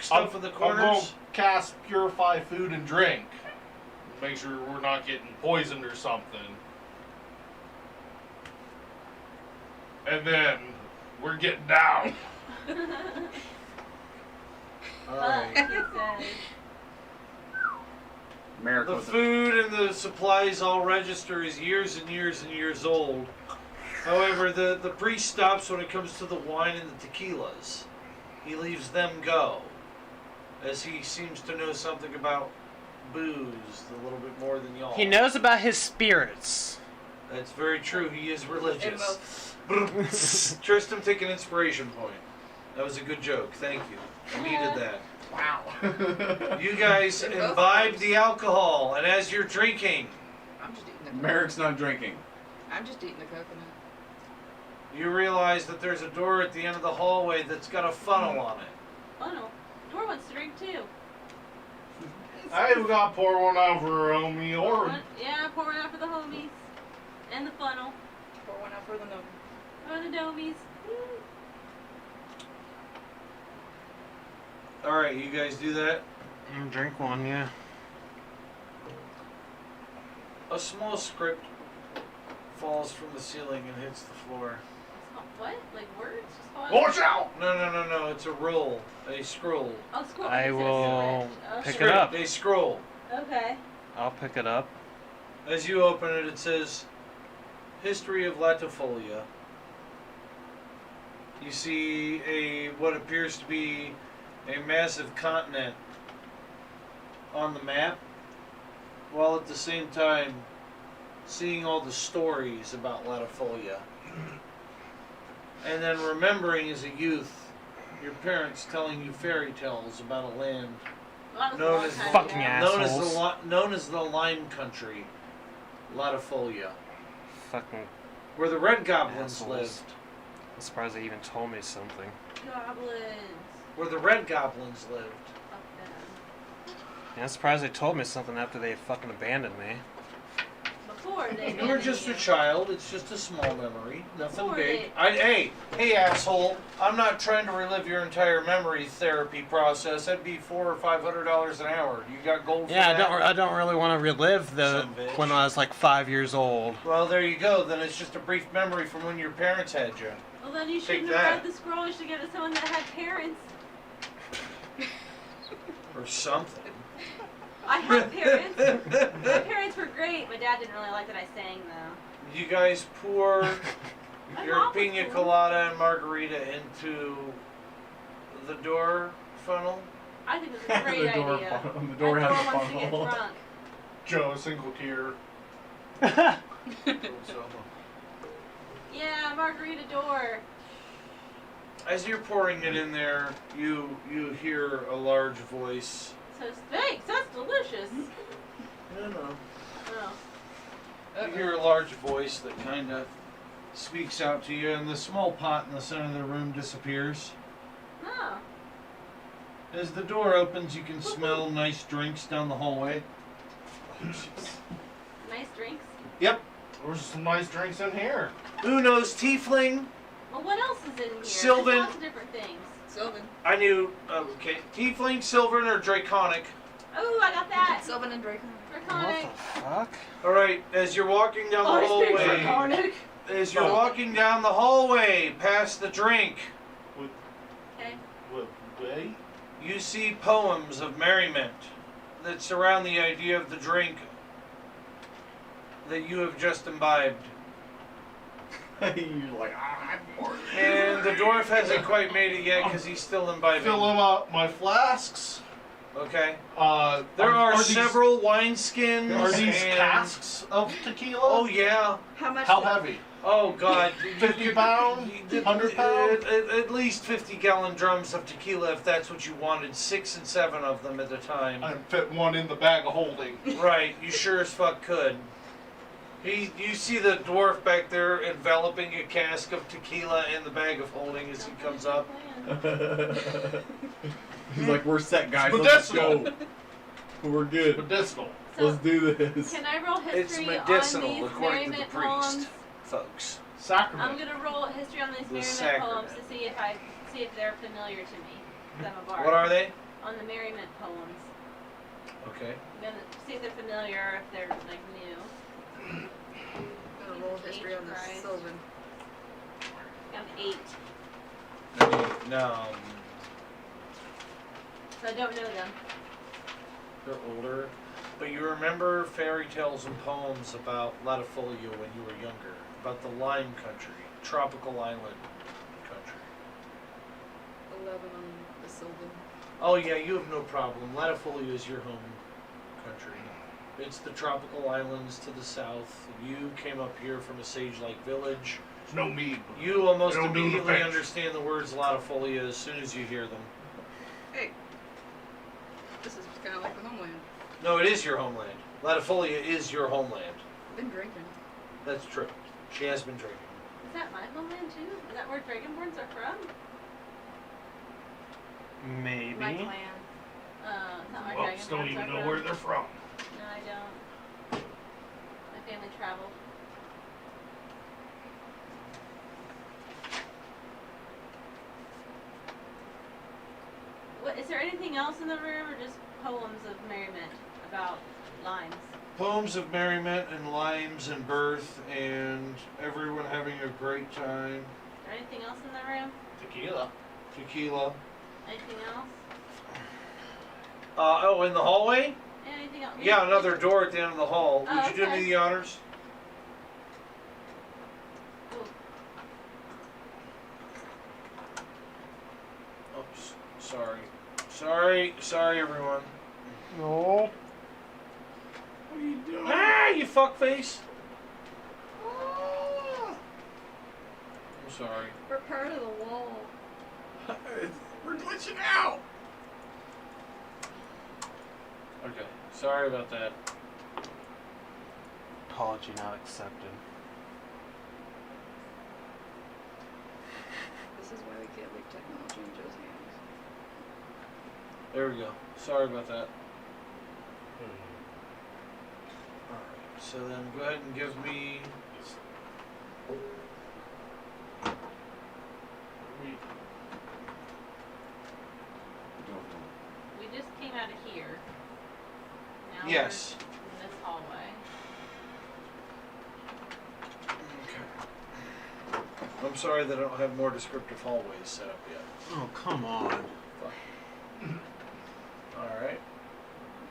stuff in the I'm going corners. to cast Purify Food and Drink. Make sure we're not getting poisoned or something. And then we're getting down. All But right. he says, America The was food and the supplies all register as years and years and years old. However, the priest stops when it comes to the wine and the tequilas. He leaves them go, as he seems to know something about booze a little bit more than y'all. He knows about his spirits. That's very true. He is religious. both. Tristan, take an inspiration point. That was a good joke. Thank you. I needed that. wow. You guys They're both imbibe nice. the alcohol, and as you're drinking, I'm just eating the Merrick's not drinking. I'm just eating the coconut. you realize that there's a door at the end of the hallway that's got a funnel on it. funnel. Dora wants to drink too. Hey, we got to pour one out for Romy or Yeah, pour one out for the homies. And the funnel. Pour one out for the gnome. For the domies. Alright, you guys do that. Drink one, yeah. A small script falls from the ceiling and hits the floor. What? Like words? Just falling? Watch out! No, it's a roll. A scroll. Oh, scroll. I It says will script. pick Okay. it up. A scroll. Okay. I'll pick it up. As you open it, it says, History of Latifolia. You see what appears to be a massive continent on the map, while at the same time seeing all the stories about Latifolia. And then remembering as a youth your parents telling you fairy tales about a land Well, that was a known long as time fucking ago. ass. known as the Lime Country, Latifolia, Fucking where the Red Goblins assholes. lived. I'm surprised they even told me something. Goblins. Where the Red Goblins lived. Fuck them. Yeah, I'm surprised they told me something after they fucking abandoned me. Before they You were abandoned just a you. child. It's just a small memory. Nothing Before big. they- Hey, asshole! I'm not trying to relive your entire memory therapy process. That'd be $400 or $500 an hour. You got gold for Yeah, that? I don't really want to relive the Son of a bitch. when I was like 5 years old. Well, there you go. Then it's just a brief memory from when your parents had you. Well, then you Take shouldn't that. have read the scroll. You should give it to someone that had parents. Or something. I have parents. My parents were great. My dad didn't really like that I sang, though. You guys pour My your mom was pina cool. colada and margarita into the door funnel. I think it's a great the door idea. funnel- the My door has a wants to get funnel. drunk. Joe, single tear. Yeah, margarita door. As you're pouring it in there, you hear a large voice. Says, thanks, that's delicious. No. Oh. You hear a large voice that kind of speaks out to you, and the small pot in the center of the room disappears. Oh. As the door opens, you can smell nice drinks down the hallway. Nice drinks. Yep. There's some nice drinks in here. Uno's Tiefling. Well, what else is in here? Sylvan. There's lots of different things. Sylvan. I knew. Okay. Tiefling, Sylvan, or Draconic. Oh, I got that. Sylvan and Draco. What Draconic. the fuck? All right, as you're walking down the Oh, it's hallway, draconic. as you're walking down the hallway past the drink, Okay. Wait. you see poems of merriment that surround the idea of the drink that you have just imbibed. You're like, I'm bored. And the dwarf hasn't quite made it yet because he's still imbibing. Fill them up my flasks. Okay. There Are several wineskins. Are these and... casks of tequila? Oh yeah. How much? How heavy? Oh god. 50 pound? 100 pound? At least 50-gallon drums of tequila if that's what you wanted. 6 and 7 of them at a time. I fit one in the bag of holding. Right. You sure as fuck could. You see the dwarf back there enveloping a cask of tequila in the bag of holding as he comes up. He's like, we're set, guys. It's Let's medicinal. go. We're good. Medicinal. So, Let's do this. can I roll It's history on medicinal, these according to the merriment priest, poems? folks. I'm Sacrament. gonna roll history on these The merriment poems sacrament. to see if they're familiar to me. 'Cause I'm a bard. What are they? On the merriment poems. Okay. I'm gonna see if they're familiar or if they're like new. I'm gonna roll history on the Christ. Sylvan. I'm 8, No, so I don't know them. they're older. But you remember fairy tales and poems about Latifolia when you were younger, about the lime country, tropical island country. 11 on the Sylvan. Oh yeah, you have no problem. Latifolia is your home country. It's the tropical islands to the south. You came up here from a sage-like village. It's no mead. You almost They don't do the immediately French. understand the words Latifolia as soon as you hear them. Hey, this is kind of like the homeland. No, it is your homeland. Latifolia is your homeland. I've been drinking. That's true. She has been drinking. Is that my homeland too? Is that where Dragonborns are from? Maybe. My clan. It's not where Whoops, Dragonborns don't are even know from. where they're from. No, I don't. My family traveled. What, is there anything else in the room or just poems of merriment about limes? Poems of merriment and limes and birth and everyone having a great time. Is there anything else in the room? Tequila. Tequila. Anything else? Oh, in the hallway? Anything else? Yeah, another door at the end of the hall. Oh, Would you do okay. me the honors? Ooh. Oops. Sorry. Sorry, everyone. No. What are you doing? Ah, you fuckface. Ah. I'm sorry. We're part of the wall. We're glitching out. Okay. Sorry about that. Apology not accepted. This is why we can't leave technology in Joe's hands. There we go. Sorry about that. Alright, so then go ahead and give me. We just came out of here. Now Yes. we're in this hallway. Okay. I'm sorry that I don't have more descriptive hallways set up yet. Oh, come on. Alright.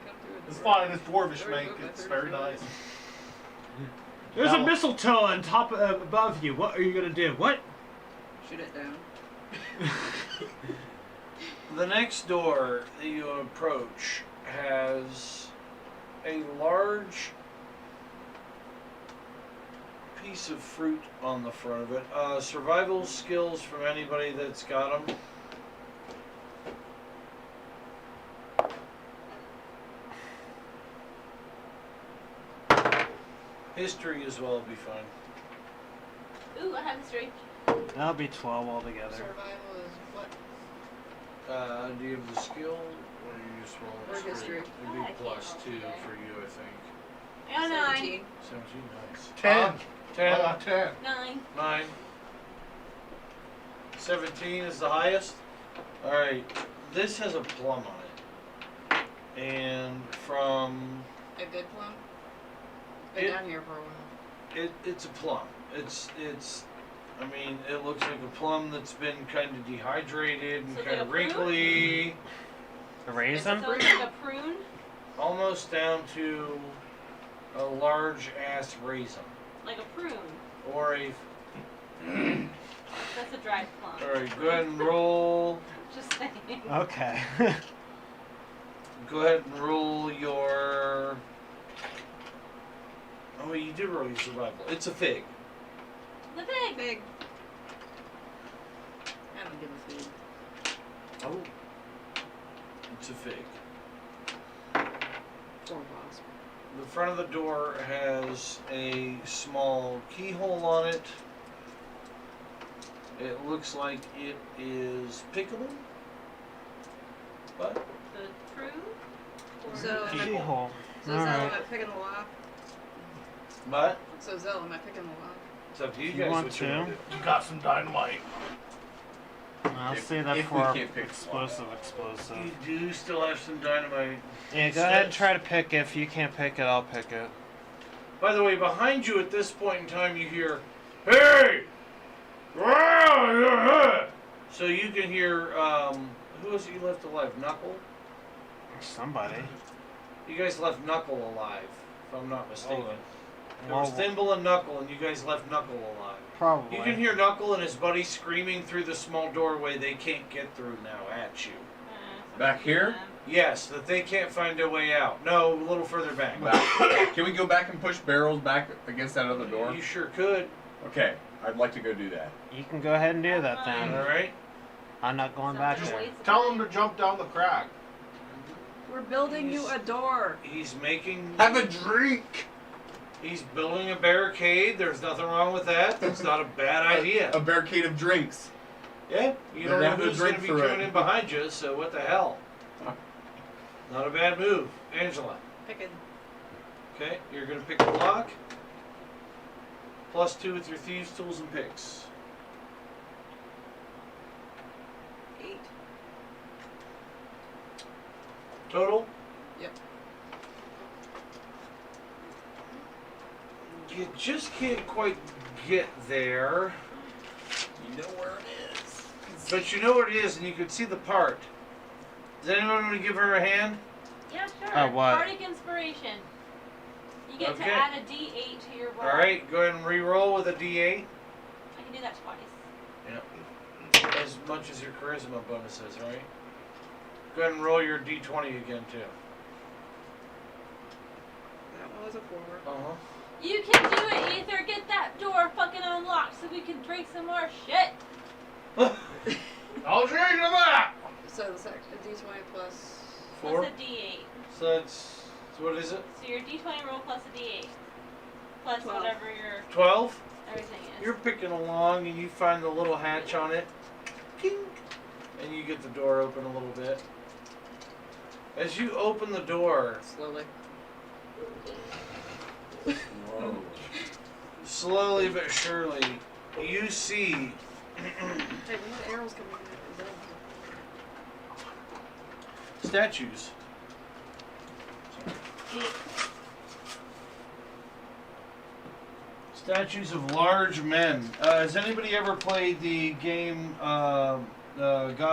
Come through a It's door. fine. It's dwarvish, Very mate. good, It's very very good. nice. There's a Now- mistletoe on top above you. What are you gonna do? What? Shoot it down. The next door that you approach has a large piece of fruit on the front of it. Survival skills from anybody that's got them. History as well would be fine. Ooh, I have history. That'll be 12 altogether. Survival is what? Do you have the skill, or you just roll Or it straight? history. It'd I be can't plus roll 2 today. for you, I think. I got 9. 17. 17, nice. 10. 10. I got 10. 9. 9. 17 is the highest. Alright, this has a plum on it. And from A good plum? Been It- down here for a while. it's a plum. I mean, it looks like a plum that's been kind of dehydrated and So it's kind like of a prune? wrinkly, A raisin? So it's like a prune. almost down to a large ass raisin, Like a prune. or a. That's a dried plum. All right, go ahead and roll. Just saying. Okay. Go ahead and roll your. Oh, you did roll your survival. It's a fig. The pig. Big. I don't give a feed. Oh. It's a fig. Or wasp. The front of the door has a small keyhole on it. It looks like it is pickable. But The prune. Or So- Keyhole. So Zell, am Alright. I picking the lock? but So Zell, am I picking the lock? it's up to you You guys want what you want to do. You got some dynamite. I'll If- say that if we for can't pick explosive. You do still have some dynamite. Yeah, go ahead and try to pick it. If you can't pick it, I'll pick it. By the way, behind you at this point in time, you hear, "Hey!" So you can hear, who is it you left alive? Knuckle? Somebody. You guys left Knuckle alive, if I'm not mistaken. There Well, was Thimble and Knuckle, and you guys left Knuckle alive. probably. You can hear Knuckle and his buddy screaming through the small doorway they can't get through now at you. Back here? Yes, that they can't find a way out. No, a little further back. Back. Can we go back and push barrels back against that other door? You sure could. Okay, I'd like to go do that. You can go ahead and do that then. Alright? I'm not going back there. Tell him to jump down the crack. We're building you a door. He's making. Have a drink! He's building a barricade. There's nothing wrong with that. That's not a bad idea. A barricade of drinks. Yeah, you They're don't know having a who's going drink to be through coming it. in behind you, so what the hell? Not a bad move. Angela. Picking. Okay, you're going to pick the lock. +2 with your thieves, tools, and picks. 8. Total? Yep. You just can't quite get there. You know where it is. But you know what it is, and you can see the part. Does anyone want to give her a hand? Yeah, sure. what? Bardic inspiration. You get Okay. to add a D8 to your roll. Alright, go ahead and re-roll with a D8. I can do that twice. As much as your charisma bonus is, right? Go ahead and roll your D20 again, too. That one was a 4. Uh-huh. You can do it, Ether. Get that door fucking unlocked so we can drink some more shit. I'll drink to that! So the a D20 plus. 4. Plus a D8. So that's... So what is it? So your D20 roll plus a D8. Plus 12. whatever your 12? everything is. You're picking along and you find the little hatch on it. Kink! And you get the door open a little bit. As you open the door, Slowly. Whoa. slowly but surely, you see Hey, when the arrows coming in? Is that... statues. Statues of large men. Has anybody ever played the game God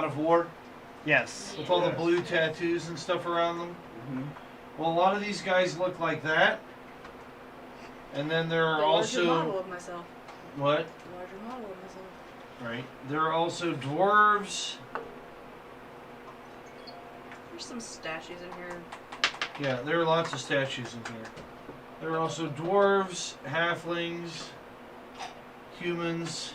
of War? Yes. With all the Yes. blue tattoos and stuff around them? Mhm. Well, a lot of these guys look like that. And then there are The larger model also... of myself. What? The larger model of myself. Right. There are also dwarves. There's some statues in here. Yeah, there are lots of statues in here. There are also dwarves, halflings, humans,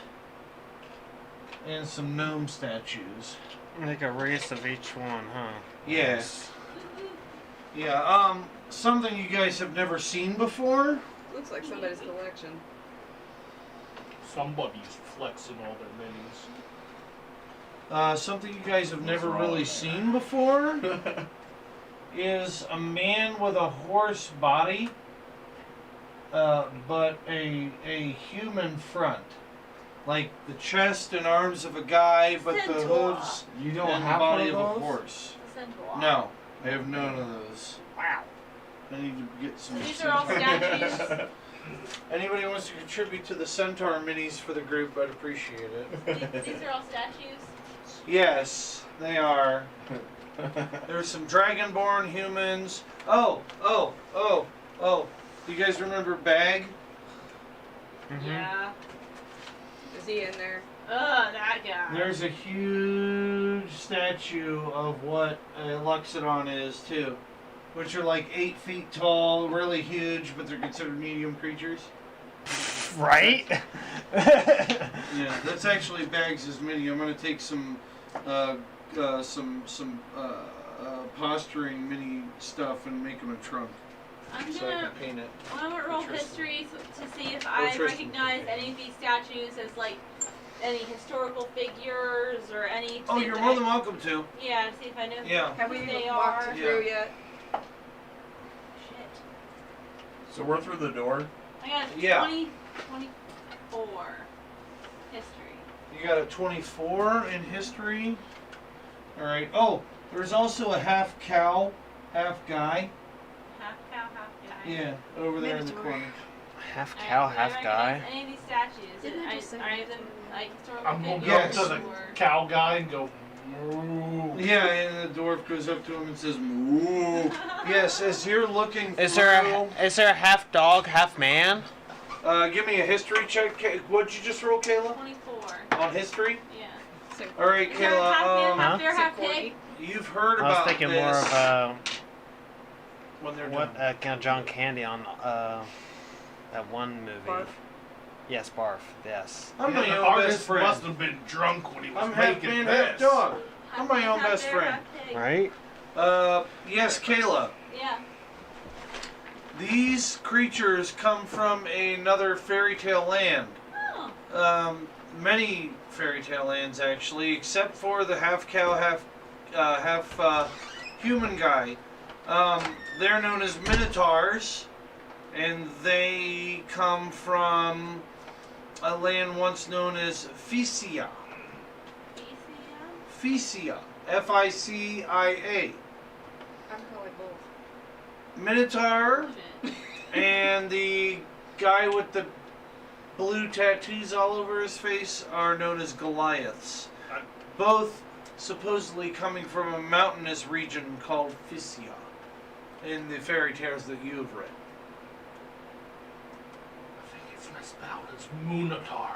and some gnome statues. Like a race of each one, huh? Yes. Yeah, something you guys have never seen before. Looks like somebody's collection. Somebody's flexing all their minis. Something you guys have never wrong really with that? seen before is a man with a horse body, but a human front. Like the chest and arms of a guy, but the Centaur. hooves You don't and the have body one of of a those? horse. The centaur. No, I have none of those. Wow. I need to get some. So these are all statues. Anybody wants to contribute to the Centaur minis for the group, I'd appreciate it. These are all statues. Yes, they are. There's some dragonborn humans. Oh. Do you guys remember Bag? Mm-hmm. Yeah. Is he in there? That guy. There's a huge statue of what a Luxodon is, too. Which are like 8 feet tall, really huge, but they're considered medium creatures. Right? Yeah, that's actually Bags' mini. I'm gonna take some posturing mini stuff and make them a trunk I'm so I gonna can paint it. roll Tristan. history to see if I Tristan. recognize any of these statues as like any historical figures or anything. Oh, you're that more than welcome to. Yeah, to see if I know Yeah. Have who we they walked are. through yet? Shit. So we're through the door. I got a Yeah. 24 history. You got a 24 in history. All right. Oh, there's also a half cow, half guy. Half cow, half guy. Yeah, over there in the Minotaur. corner. Half Alright, cow, do I half guy. recognize any of these statues? Didn't I just say Are any of them like historical I'm gonna figures? go to the or- cow guy and go, moo. Yeah, and the dwarf goes up to him and says, "Moo." Yes, as you're looking Is through, there a half dog, half man? give me a history check. What'd you just roll, Kayla? 24. On history? Yeah. So, All right, Is there half Kayla. man, half Huh? bear, is it half 40? pig? You've heard I was about thinking this more of when they're what done. John Candy on that one movie. Barf? Yes, Barf. Yes. I'm Yeah, my the own artist best friend. must have been drunk when he was I'm half making man, this. half dog. I'm Half my man, own half best bear, friend. half pig. Right? Yes, Kayla. Yeah. These creatures come from another fairy tale land. Oh. Many fairy tale lands, actually, except for the half cow, half human guy. They're known as minotaurs, and they come from a land once known as Ficia. Ficia. Ficia. I'm calling both. Minotaur Shit. and the guy with the blue tattoos all over his face are known as Goliaths. Both supposedly coming from a mountainous region called Ficia in the fairy tales that you have read. I think it's misspelled as Moonatar.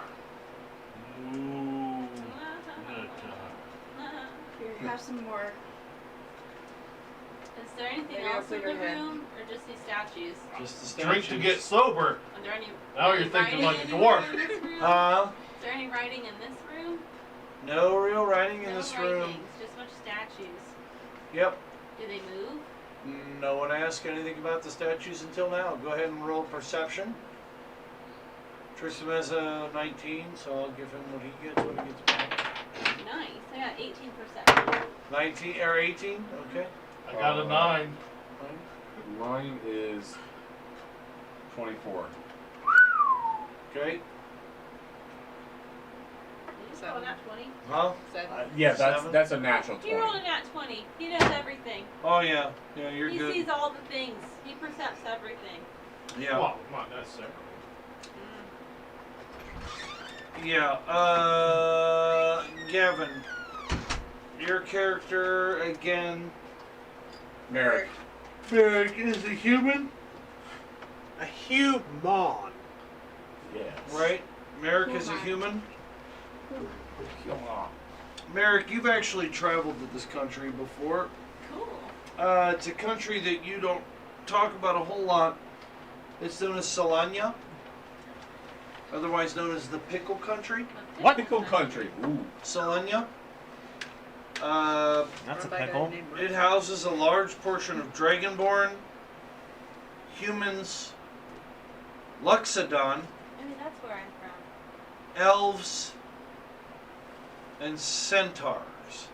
Moonatar. Here, have some more. Is there anything Maybe I'll else in the figure it out. room, or just these statues? Just the Drink to statues. get sober. Are there any? Now any you're thinking writing like a anywhere dwarf. in this room? Huh? Is there any writing in this room? No real writing in No this writings, room. just a bunch of statues. Yep. Do they move? No one asked anything about the statues until now. Go ahead and roll perception. Tristan has a 19, so I'll give him what he gets. What he gets back. Nice. I got 18%. 19 or 18? Okay. I got a 9. Mine is 24. Okay. You rolled a nat 20. Huh? Yeah, Seven. that's a natural He rolled 20. a nat 20. He knows everything. Oh yeah. Yeah, you're He good. sees all the things. He percepts everything. Yeah. Well, not necessarily. Yeah. Gavin, your character again. Merrick. Merrick is a human, A human. Yes. right? Merrick is a human. Come on. Merrick, you've actually traveled to this country before. Cool. It's a country that you don't talk about a whole lot. It's known as Solania, otherwise known as the Pickle Country. What? Pickle country. Ooh. Solania. That's a Run by guy pickle. named It houses a large portion of Dragonborn, humans, Luxodon, Maybe that's where I'm from. elves, and centaurs.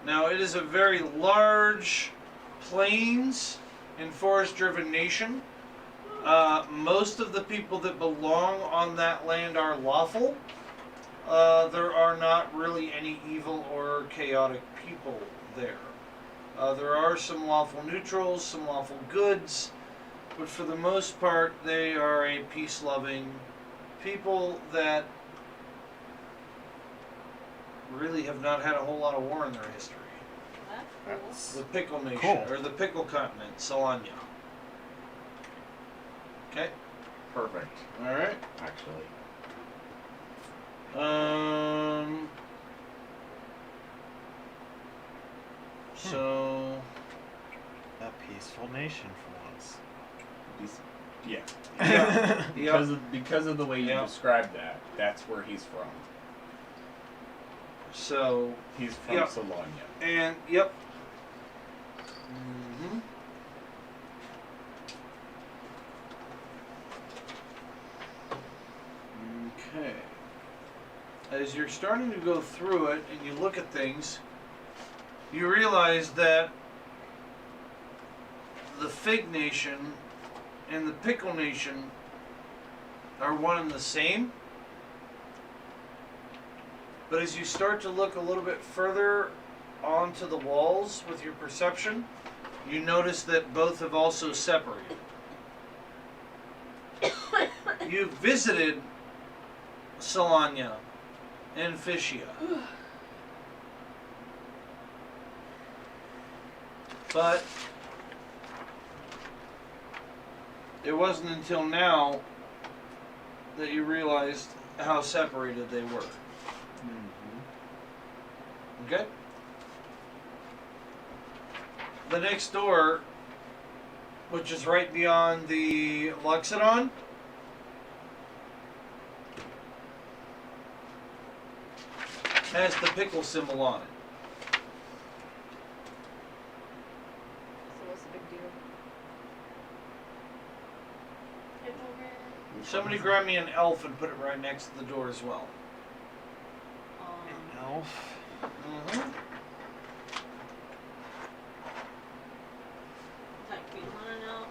Now, it is a very large plains and forest-driven nation. Most of the people that belong on that land are lawful. There are not really any evil or chaotic people there. There are some lawful neutrals, some lawful goods, but for the most part, they are a peace-loving people that really have not had a whole lot of war in their history. That's cool. That's The Pickle Nation, Cool. or the Pickle Continent, Solania. Okay, Perfect, all right. actually. So, a peaceful nation for once. Yeah. yeah, Because of the way you Yeah. described that, that's where he's from. so, He's from Yeah. Solania. and, yep. Mm-hmm. Okay. As you're starting to go through it and you look at things, you realize that the Fig Nation and the Pickle Nation are one and the same. But as you start to look a little bit further onto the walls with your perception, you notice that both have also separated. You visited Solania and Fishia. But it wasn't until now that you realized how separated they were. Okay? The next door, which is right beyond the Luxodon, has the pickle symbol on it. So what's the big deal? Somebody grab me an elf and put it right next to the door as well. An elf. Mm-hmm. Is that green one an elf?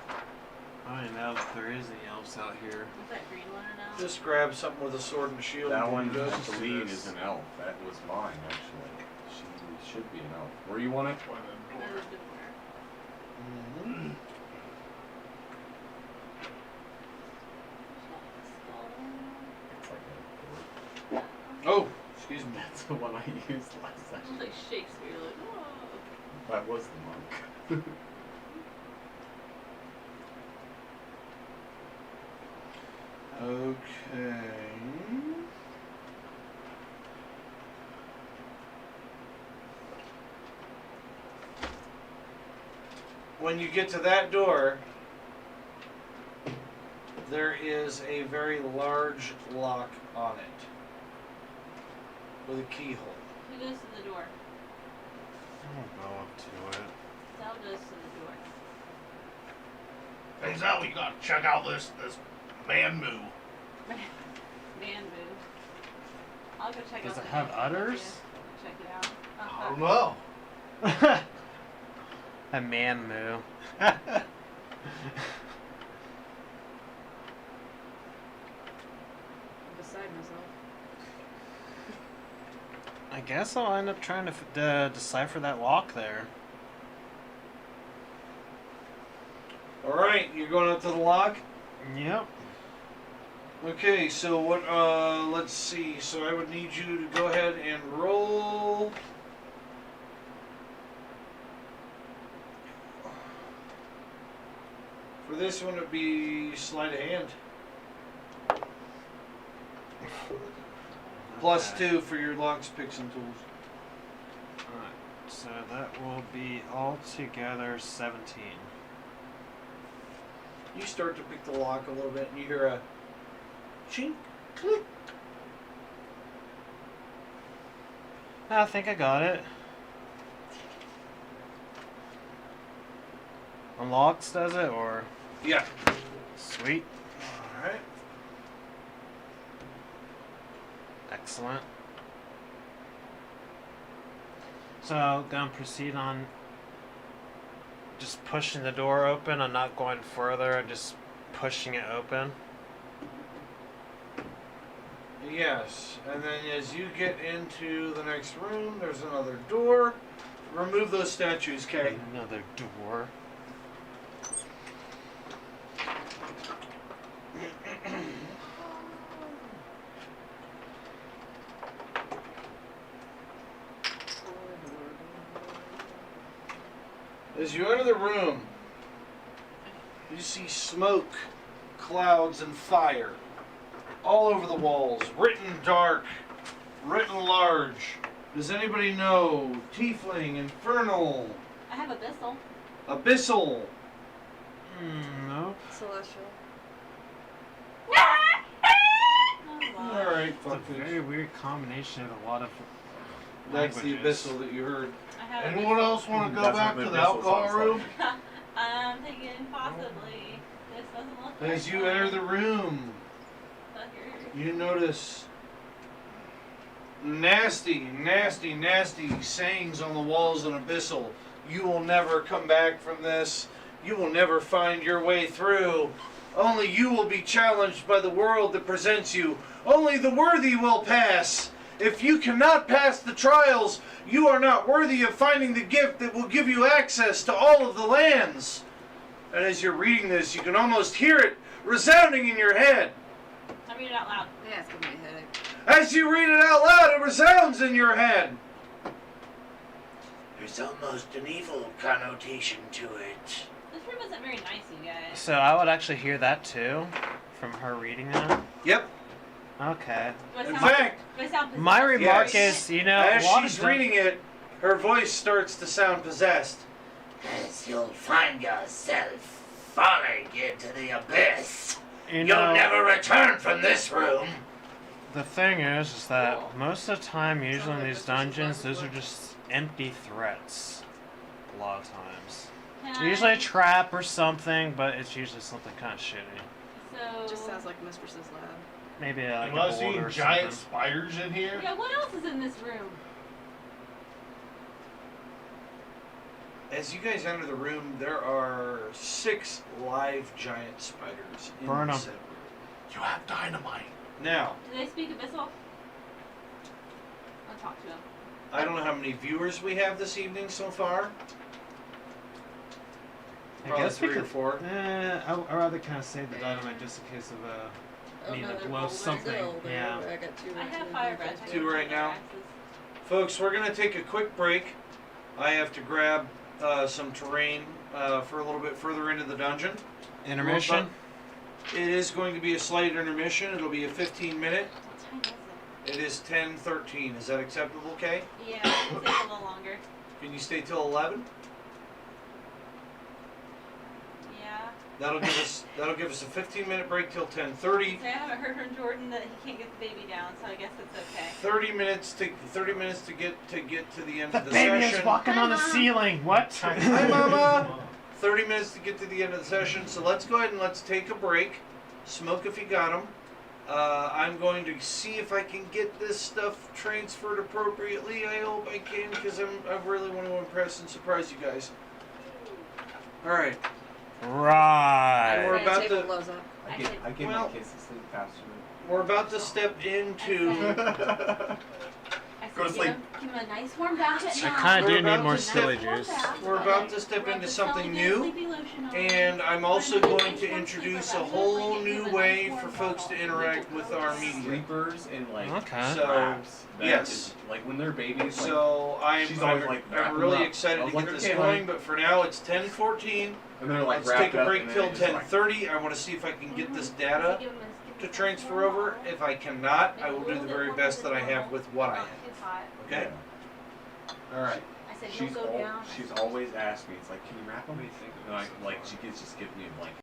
I don't know if there is any elves out here. Is that green one an elf? Just grab something with a sword and a shield. That and one, do I this. believe, is an elf. That was mine, actually. She should be an elf. Where you want it? And then the door. Mhm. It's like a Oh, excuse me. That's the one I used last It was session. like Shakespeare, like, whoa. That was the monk. Okay. When you get to that door, there is a very large lock on it with a keyhole. Who goes to the door? I'll go up to it. Sal goes to the door. Hey, Zal, you gotta check out this man moo. Man boo. I'll go check Does out it the have next udders? Check it out. I don't know. A man moo. I'm beside myself. I guess I'll end up trying to decipher that lock there. Alright, you're going up to the lock? Yep. Okay, so what, let's see. So I would need you to go ahead and roll. For this one, it'd be sleight of hand. Plus Okay. 2 for your locks, picks, and tools. Alright, so that will be altogether 17. You start to pick the lock a little bit, and you hear a chink, click. I think I got it. Unlocks does it, or? Yeah. Sweet. Alright. Excellent. So, gonna proceed on just pushing the door open. I'm not going further, I'm just pushing it open. Yes, and then as you get into the next room, there's another door. Remove those statues, Kay. Another door. As you enter the room, you see smoke, clouds, and fire all over the walls, written dark, written large. Does anybody know Tiefling, Infernal, I have Abyssal. Abyssal? Nope. Celestial. Oh, wow. Alright, It's a fuck very weird combination of a lot of That's the languages. Abyssal that you heard. I have Anyone Abyssal. else want to go That's back what to the the Abyssal alcohol sounds room? I'm thinking possibly. This doesn't look As like you fun. enter the room, Fucker. you notice nasty sayings on the walls in Abyssal. You will never come back from this. You will never find your way through. Only you will be challenged by the world that presents you. Only the worthy will pass. If you cannot pass the trials, you are not worthy of finding the gift that will give you access to all of the lands. And as you're reading this, you can almost hear it resounding in your head. I read it out loud. Yeah, it's giving me a headache. As you read it out loud, it resounds in your head. There's almost an evil connotation to it. This room isn't very nice, you guys. So I would actually hear that too, from her reading that. Yep. Okay. Do I In sound- fact, do I sound My possessed? remark Yes. is, you know, as a lot she's of them- reading it, her voice starts to sound possessed. As you'll find yourself falling into the abyss. you You'll know, never return from this room. the thing is that most of the time, usually in these dungeons, those are just empty threats. A lot of times. Can Usually I- a trap or something, but it's usually something kind of shitty. So. It just sounds like Mistress's lab. Maybe like Am I a boulder seeing or giant something. spiders in here? Yeah, what else is in this room? As you guys enter the room, there are 6 live giant spiders in Burn the 'em. center. You have dynamite. Now, Do they speak Abyssal? I'll talk to them. I don't know how many viewers we have this evening so far. I Probably guess we 3 or could. 4. I'd rather kind of save the dynamite just in case of need to blow something. Yeah. I got 2 I have fire breath. I 2 can right fire now. axes. Folks, we're going to take a quick break. I have to grab some terrain for a little bit further into the dungeon. Intermission. It is going to be a slight intermission. It'll be a 15-minute. What time is It is 10:13. Is that acceptable, Kay? it? Yeah, it'll take a little longer. Can you stay till 11? Yeah. That'll give us a 15-minute break till 10:30. So I haven't heard from Jordan that he can't get the baby down, so I guess it's okay. 30 minutes to get to the end The of the baby session. is walking on the ceiling. What? Hi, Mama. 30 minutes to get to the end of the session. So let's go ahead and let's take a break. Smoke if you got them. I'm going to see if I can get this stuff transferred appropriately. I hope I can because I really want to impress and surprise you guys. All right. Right. We're The about table to- blows up. I get Well- my kids to sleep faster. We're about to step into. I Go to said, sleep. Give him a nice warm bath at I night. kind of We're do about need more to silly step- juice. We're about to step into something new. And I'm also going to introduce a whole new way for folks to interact with our media. Sleepers and like Okay. So, wraps. That yes. is- like when they're babies. Like, So she's always like, wrap I'm 'em really up. excited I was to get like, this okay, going, honey. but for now it's 10:14. and they're like Let's wrapped take a up, break and then till they just, like, 10:30. I want to see if I can get this data to transfer over. If I cannot, I will do the very best that I have with what I have. It's hot. Okay? All right. I said, he'll She's go down. she's always asked me. It's like, can you wrap them? And I like she gets just give me a blanket.